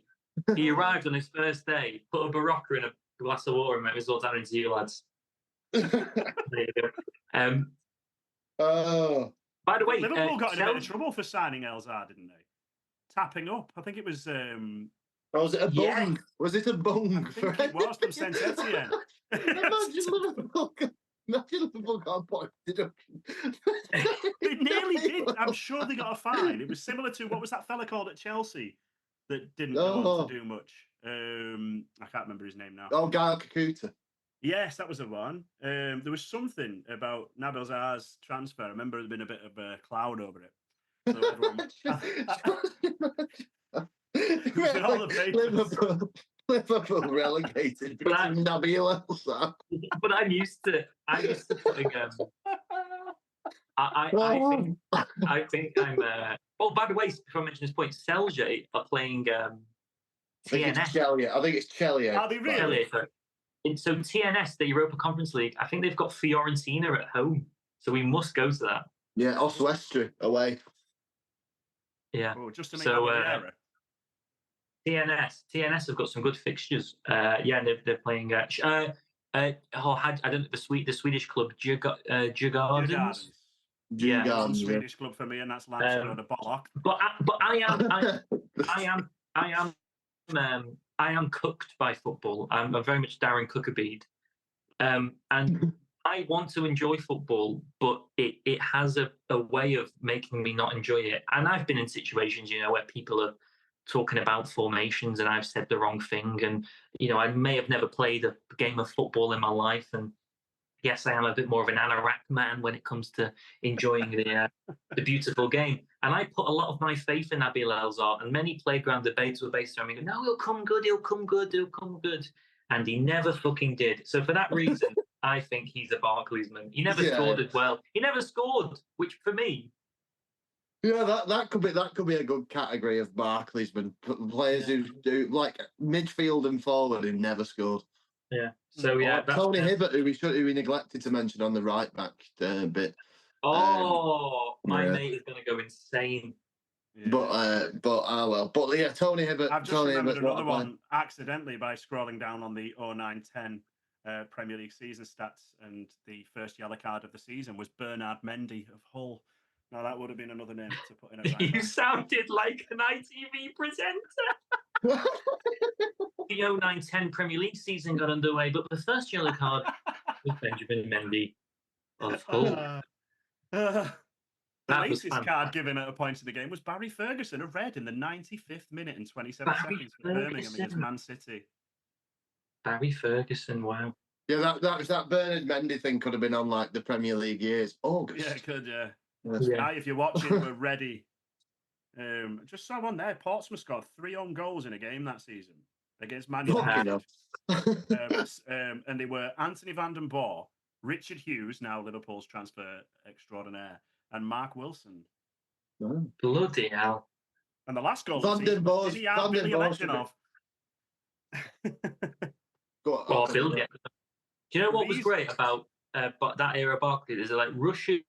he arrived on his first day, put a Barocca in a glass of water, and went, "It's all down into you, lads." There you go. By the way,
Liverpool got in a bit of trouble for signing Elzar, didn't they? Tapping up. I think it was.
Was it a bung?
Yeah.
Was it a bung?
I think it was from Saint Etienne.
Imagine Liverpool got a point deduction.
They nearly did. I'm sure they got a fine. It was similar to what was that fella called at Chelsea that didn't go on to do much. I can't remember his name now.
Oh, Gael Kakuta.
Yes, that was the one. There was something about Nabil Zaha's transfer. I remember there'd been a bit of a cloud over it. So everyone... It was in all the papers.
Liverpool relegated because of Nabil Elzar.
But I'm used to putting. I think I'm. Oh, by the way, before I mention this point, Celje are playing
I think it's
TNS.
Chelsea. I think it's Chelsea.
Are they really?
So TNS, the Europa Conference League, I think they've got Fiorentina at home, so we must go to that.
Yeah, Oswestry away.
Yeah.
Oh, just to make
So,
error.
TNS have got some good fixtures. Yeah, they're playing. I don't know the Swedish club Djurgårdens.
Yeah, one Swedish club for me, and that's Lancashire and a Bollock.
But I am cooked by football. I'm very much Darren Cookabede, and I want to enjoy football, but it has a way of making me not enjoy it. And I've been in situations, where people are talking about formations and I've said the wrong thing, and I may have never played a game of football in my life, and yes, I am a bit more of an anorak man when it comes to enjoying the beautiful game. And I put a lot of my faith in Nabil Elzar, and many playground debates were based on me. No, he'll come good, he'll come good, he'll come good. And he never fucking did. So for that reason, I think he's a Barclaysman. He never scored as well. He never scored, which for me...
Yeah, that could be a good category of Barclaysmen. Players who do, like, midfield and forward who never scored.
Yeah. So yeah,
Tony Hibbert, who we neglected to mention on the right back bit.
My mate is going to go insane.
Yeah.
But well. But yeah, Tony Hibbert.
I've just
Tony
remembered
Hibbert,
another one accidentally by scrolling down on the 09-10 Premier League season stats, and the first yellow card of the season was Bernard Mendy of Hull. Now that would have been another name to put in it right.
You sounded like an ITV presenter. The 09-10 Premier League season got underway, but the first yellow card was Benjamin Mendy of Hull.
The latest card given at a point in the game was Barry Ferguson, a red in the 95th minute and 27 seconds for Birmingham against Man City.
Barry Ferguson, wow.
Yeah, that Bernard Mendy thing could have been on like the Premier League years. August.
Yeah, it could, yeah.
Yes.
Guy, if you're watching, we're ready. Just saw one there. Portsmouth scored 3 own goals in a game that season against Man United. And they were Anthony van den Boer, Richard Hughes, now Liverpool's transfer extraordinaire, and Mark Wilson.
Oh.
Bloody hell.
And the last goal
Van den Boer's
Billy Ledgenov.
Billy. Do you know what was great about that era Barclays? Is like Russia's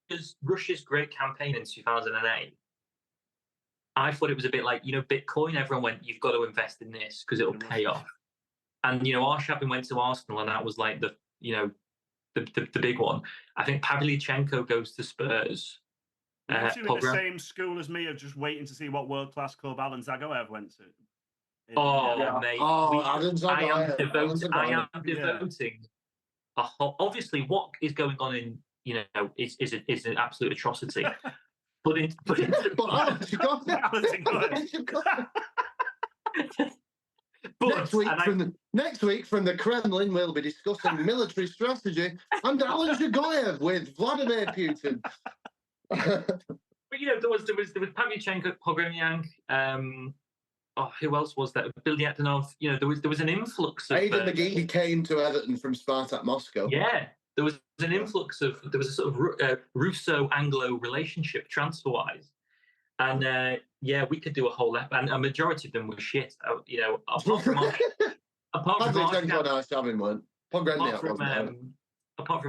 great campaign in 2008. I thought it was a bit like, Bitcoin. Everyone went, you've got to invest in this because it'll pay off. And, Arshavin went to Arsenal, and that was like the big one. I think Pavlyuchenko goes to Spurs.
You're in the same school as me of just waiting to see what world-class club Alan Zagoev went to.
Mate. I am devoting a whole... Obviously, what is going on in, is an absolute atrocity.
Next week from the Kremlin, we'll be discussing military strategy and Alan Zagoev with Vladimir Putin.
But there was Pavlyuchenko, Pogromyank, who else was there? Billy Ledgenov. There was an influx of...
Aidan McGee came to Everton from Spartak Moscow.
Yeah, there was an influx of... There was a sort of Russo-Anglo relationship transfer-wise. And, we could do a whole... And a majority of them were shit. Apart from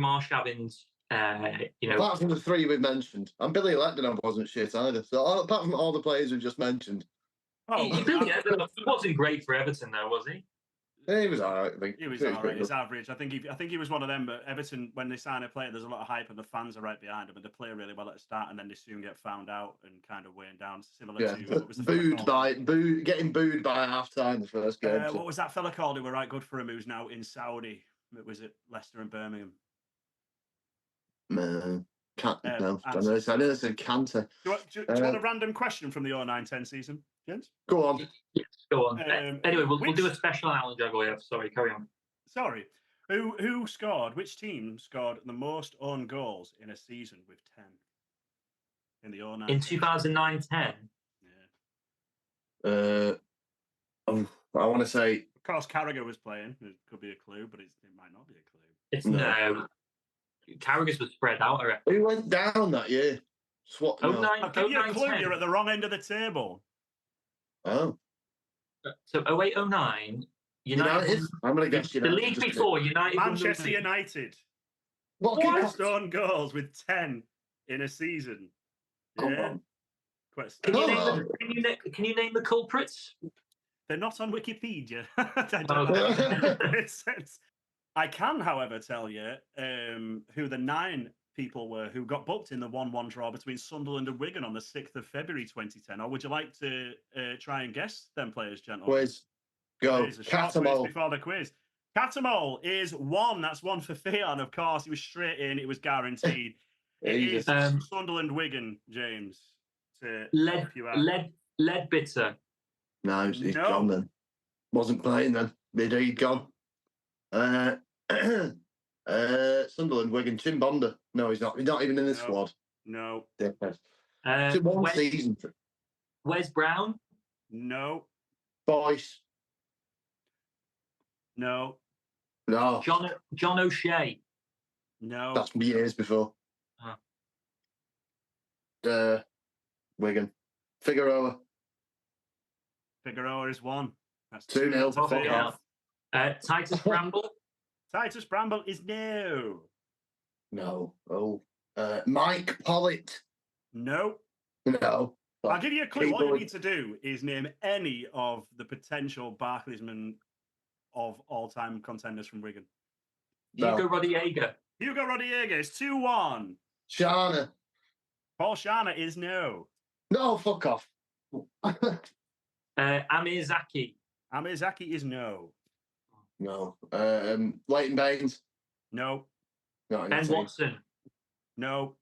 Arshavin's...
apart from the 3 we've mentioned. And Billy Ledgenov wasn't shit either. So apart from all the players we just mentioned.
He wasn't great for Everton, though, was he?
He was all right. I think.
He was all right. He's average. I think he was one of them. But Everton, when they sign a player, there's a lot of hype, and the fans are right behind him. And they play really well at the start, and then they soon get found out and kind of weighing down. Similar to what was the
getting booed by half time the first game.
What was that fella called? Who were right good for him? Who's now in Saudi? It was at Leicester and Birmingham.
No. I know I said Cantor.
Do you want a random question from the 09-10 season, gents?
Go on.
Yes, go on. Anyway, we'll do a special Alan Zagoev. Sorry, carry on.
Sorry. Which team scored the most own goals in a season with 10? In the 09-10?
In 2009-10?
Yeah.
I want to say...
Of course, Carragher was playing. It could be a clue, but it might not be a clue.
It's no. Carragher was spread out, I reckon.
Who went down that year?
I'll give you a clue. You're at the wrong end of the table.
Oh.
So 08-09, United.
I'm going to guess United.
The league before United.
Manchester United. What? Own goals with 10 in a season. Yeah.
Can you name the culprits?
They're not on Wikipedia. I can, however, tell you who the 9 people were who got booked in the 1-1 draw between Sunderland and Wigan on the 6th of February 2010. Or would you like to try and guess them players, gentlemen?
Quiz. Go.
Catamol. Before the quiz. Catamol is 1. That's 1 for Fionn, of course. He was straight in. It was guaranteed. It is Sunderland Wigan, James, to help you out.
Leadbitter. No, he's gone then. Wasn't playing then. He'd gone. Sunderland, Wigan, Chimbonda. No, he's not. He's not even in the squad.
No.
It's one season.
Wes Brown?
No.
Boyce?
No.
No.
John O'Shea?
No.
That's years before. Wigan. Figueroa
is 1. That's
2-0
to Fionn.
Titus Bramble?
Titus Bramble is no.
No. Oh. Mike Pollitt?
No.
No.
I'll give you a clue. All you
Keyboard.
need to do is name any of the potential Barclaysmen of all-time contenders from Wigan.
Hugo Rodallega.
Hugo Rodallega is 2-1.
Shana.
Paul Shana is no.
No, fuck off.
Amir Zaki.
Amir Zaki is no.
No. Leighton Baines.
No.
Not in
Ben
the team.
Watson.
No.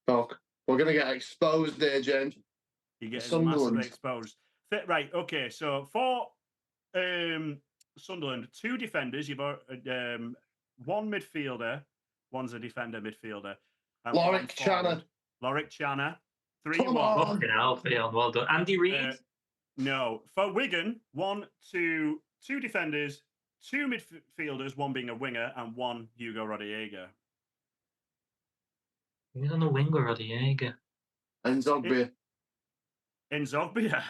Fuck. We're going to get exposed there, James.
You get
Sunderland.
massively exposed. Right, okay, so for Sunderland, 2 defenders. You've got 1 midfielder. One's a defender midfielder. And
Lorik Channa.
Lorik Channa. 3-1.
Come on.
Fucking hell, Fionn. Well done. Andy Reid.
No. For Wigan, 2 defenders, 2 midfielders, 1 being a winger, and 1 Hugo Rodallega.
Who's on the wing with Rodallega?
And Zogbia.
In Zogbia.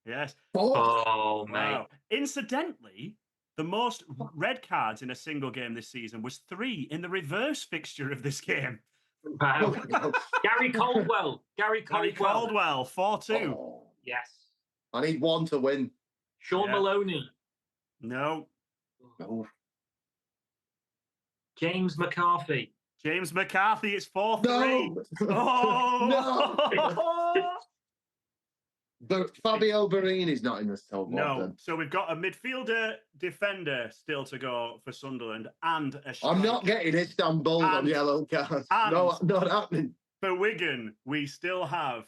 Yes.
Oh, mate.
Wow. Incidentally, the most red cards in a single game this season was 3 in the reverse fixture of this game.
Wow. Gary Caldwell. Gary
Caldwell, 4-2.
Oh.
Yes.
I need 1 to win.
Sean Maloney.
No.
No.
James McCarthy.
James McCarthy, it's 4-3.
No.
Oh!
No. But Fabio Barini's not in this top.
No. So we've got a midfielder, defender still to go for Sunderland, and a striker.
I'm not getting Istanbul on yellow cards. No, not happening.
For Wigan, we still have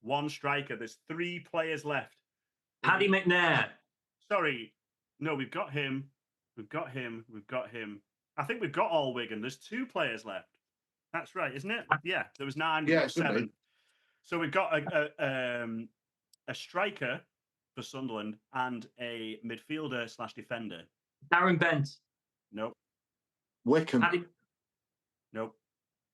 1 striker. There's 3 players left.
Paddy McNair.
Sorry. No, we've got him. We've got him. I think we've got all Wigan. There's 2 players left. That's right, isn't it? Yeah, there was 9.
Yeah,
7. So we've got a striker for Sunderland and a midfielder / defender.
Darren Bent.
Nope.
Wickham.
Nope.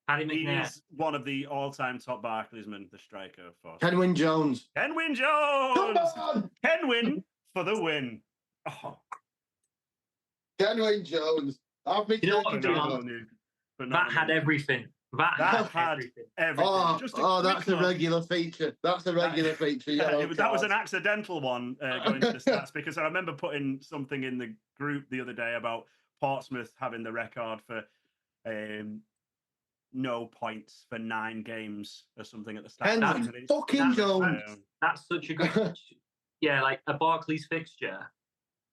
Paddy
He
McNair.
is one of the all-time top Barclaysmen, the striker for
Kenwyn Jones.
Kenwyn Jones.
Come on!
Kenwyn for the win. Oh,
Kenwyn Jones. I've been
You know what,
talking
John?
about it.
That had everything. That had everything.
Oh,
Just a
that's
quick
a
look.
regular feature. That's a regular feature.
That was an accidental one going to the stats because I remember putting something in the group the other day about Portsmouth having the record for no points for 9 games or something at the start.
Kenwyn fucking Jones.
That's such a good, yeah, like a Barclays fixture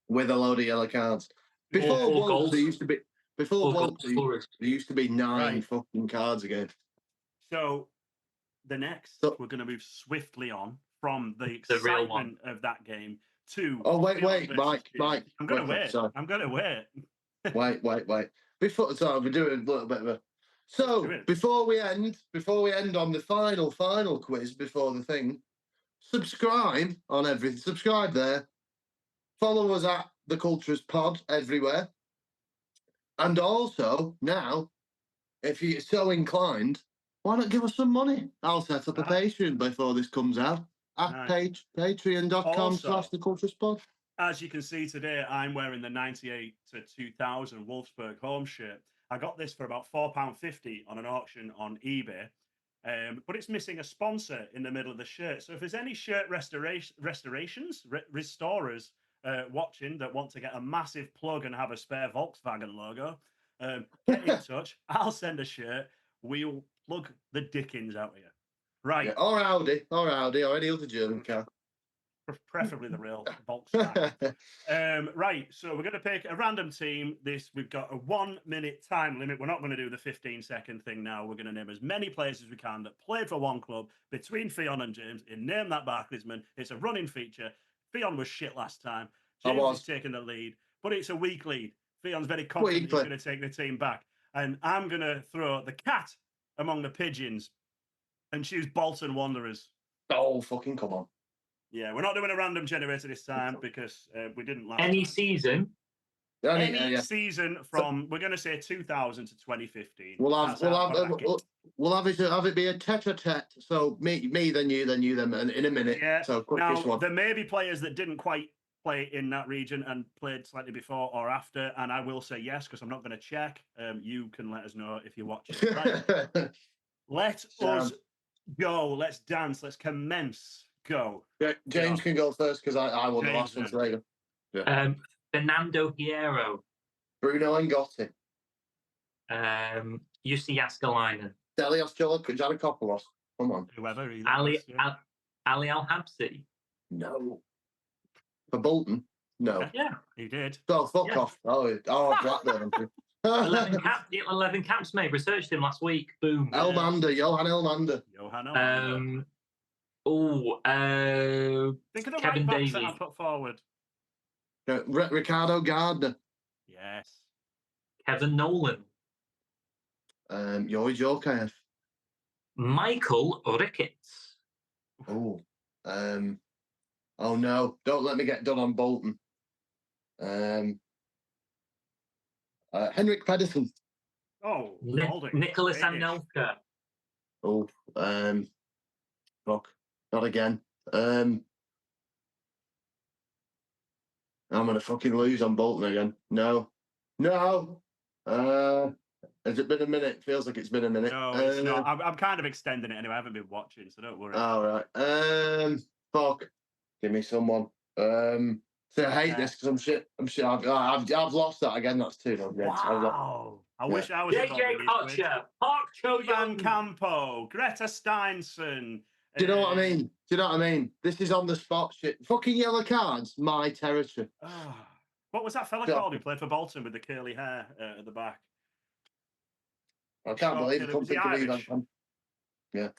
With a load of yellow cards. Before
Or
Wolves,
goals.
there used to be. Before
Or goal
Wolves,
scorers.
there used to be 9
Right.
fucking cards again.
So the next,
So-
we're going to move swiftly on from the
The real one.
excitement of that game to.
Oh wait,
Fionn versus
Mike.
James. I'm going to
wait,
wait.
sorry.
I'm going to wait.
Wait. Before, sorry, we're doing a little bit of a. So
Do it.
before we end on the final quiz before the thing, subscribe on everything. Subscribe there. Follow us at the CULTRAS Pod everywhere. And also now, if you're so inclined, why not give us some money? I'll set up a Patreon before this comes out at
Nice.
patreon.com/the CULTRAS Pod.
As you can see today, I'm wearing the 98 to 2000 Wolfsburg home shirt. I got this for about £4.50 on an auction on eBay, but it's missing a sponsor in the middle of the shirt. So if there's any shirt restorers watching that want to get a massive plug and have a spare Volkswagen logo, get in touch. I'll send a shirt. We'll plug the dickens out of you. Right.
Yeah, or Audi, or any other German car.
Preferably the real Volkswagen. Right, so we're going to pick a random team. We've got a 1-minute time limit. We're not going to do the 15-second thing now. We're going to name as many players as we can that played for one club between Fionn and James in Name That Barclaysman. It's a running feature. Fionn was shit last time. James is taking the lead, but it's a weak lead. Fionn's very confident he's going to take the team back. And I'm going to throw the cat among the pigeons and choose Bolton Wanderers.
Oh, fucking come on.
Yeah, we're not doing a random generator this time because we didn't last
Any
time.
season.
Any season from, we're going to say 2000 to 2015.
We'll have it be a tete-a-tete. So me, then you, them in a minute.
Yeah.
So
Now,
one.
there may be players that didn't quite play in that region and played slightly before or after, and I will say yes because I'm not going to check. You can let us know if you're watching. Right. Let us Go. Let's dance. Let's commence. Go.
Yeah, James can go first because I won the last one today. Yeah.
Fernando Hierro.
Bruno Engotti.
Jussi Jaskalainen.
Delios Giannakopoulos. Come on.
Whoever.
Ali Al-Habsi.
No. For Bolton? No.
Yeah.
He did.
Oh, fuck off. Oh, I dropped them.
11 caps, mate. Researched him last week. Boom.
Elmander, Johan Elmander.
Think of the
Kevin
right backs
Davies.
that I put forward.
Ricardo Gardner.
Yes.
Kevin Nolan.
Yuri Jokaev.
Michael Ricketts.
Oh. Oh no! Don't let me get done on Bolton. Henrik Pedersen.
Oh,
Nicholas Anelka.
Oh, fuck, not again. I'm gonna fucking lose on Bolton again. No. Has it been a minute? Feels like it's been a minute.
No, it's not. I'm kind of extending it anyway. I haven't been watching, so don't worry.
All right. Fuck. Give me someone. So I hate this because I'm shit. I've lost that again. That's 2-0.
Wow. I wish I was
JJ Kocher. Park
Van Campo. Greta Steinson.
Do you know what I mean? This is on the spot shit. Fucking yellow cards, my territory.
What was that fella called who played for Bolton with the curly hair at the back?
I can't believe it. Couldn't think of either. Yeah.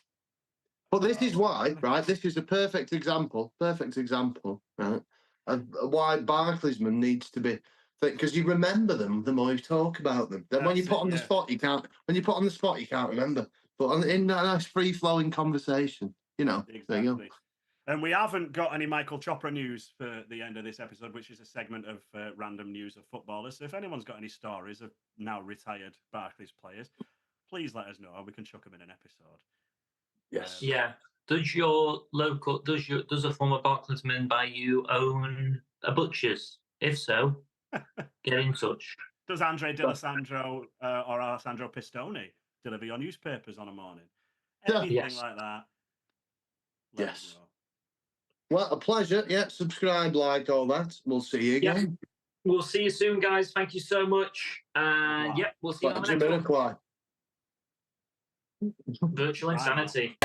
But this is why, right? This is a perfect example, right, of why Barclaysman needs to be, because you remember them the more you talk about them. Then when you put on the spot, you can't. When you put on the spot, you can't remember. But in that nice free-flowing conversation, exactly. There you go.
And we haven't got any Michael Chopra news for the end of this episode, which is a segment of random news of footballers. So if anyone's got any stories of now retired Barclays players, please let us know. We can chuck them in an episode.
Yes.
Yeah. Does a former Barclaysman by you own a butcher's? If so, get in touch.
Does Andre D'Alessandro or Alessandro Pistone deliver your newspapers on a morning? Anything like that?
Yes. Well, a pleasure. Yeah, subscribe, like, all that. We'll see you again.
Yeah. We'll see you soon, guys. Thank you so much. And we'll see you on the next one. Virtual insanity.